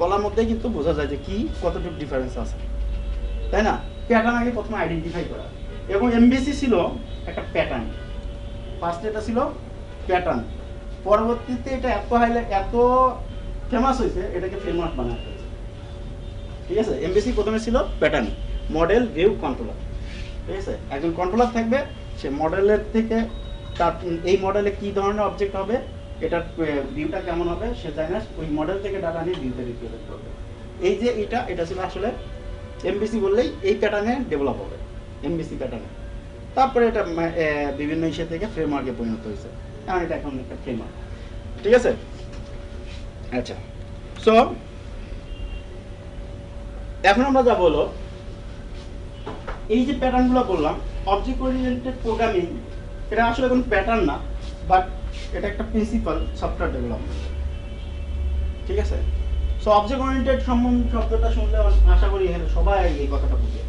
বলার মধ্যে কিন্তু বোঝা যায় যে কি কতটুকু ডিফারেন্স আছে তাই না প্যাটার্ন আগে প্রথমে আইডেন্টিফাই করা এবং এমবিসি ছিল একটা প্যাটার্ন ফার্স্ট এটা ছিল প্যাটার্ন পরবর্তীতে এটা এত ফেমাস হয়েছে এটাকে ফ্রেমওয়ার্ক বানানো হয়েছে ঠিক আছে এমবিসি প্রথমে ছিল প্যাটার্ন মডেল ভিউ কন্ট্রোলার ঠিক আছে একজন কন্ট্রোলার থাকবে সে মডেলের থেকে তার এই মডেলে কি ধরনের অবজেক্ট হবে এটার ভিউটা কেমন হবে সে জানে না ওই মডেল থেকে ডাটা নিয়ে ভিউতে রিপ্রেজেন্ট করবে এই যে এটা ছিল আসলে এমবিসি বললেই এই প্যাটার্নে ডেভেলপ হবে এমবিসি প্যাটার্নে তারপরে এটা বিভিন্ন ইস্যু থেকে ফ্রেমওয়ার্কে পরিণত হয়েছে কারণ এটা এখন একটা ফ্রেমওয়ার্ক ঠিক আছে আচ্ছা সো এখন আমরা যা বলো এই যে প্যাটার্নগুলো বললাম অবজেক্ট ওরিয়েন্টেড প্রোগ্রামিং এটা আসলে কোনো প্যাটার্ন না বাট এটা একটা প্রিন্সিপাল সফটওয়্যার ডেভেলপমেন্ট ঠিক আছে সো অবজেক্ট ওরিয়েন্টেড শব্দটা শুনলে আশা করি এখানে সবাই এই কথাটা বুঝে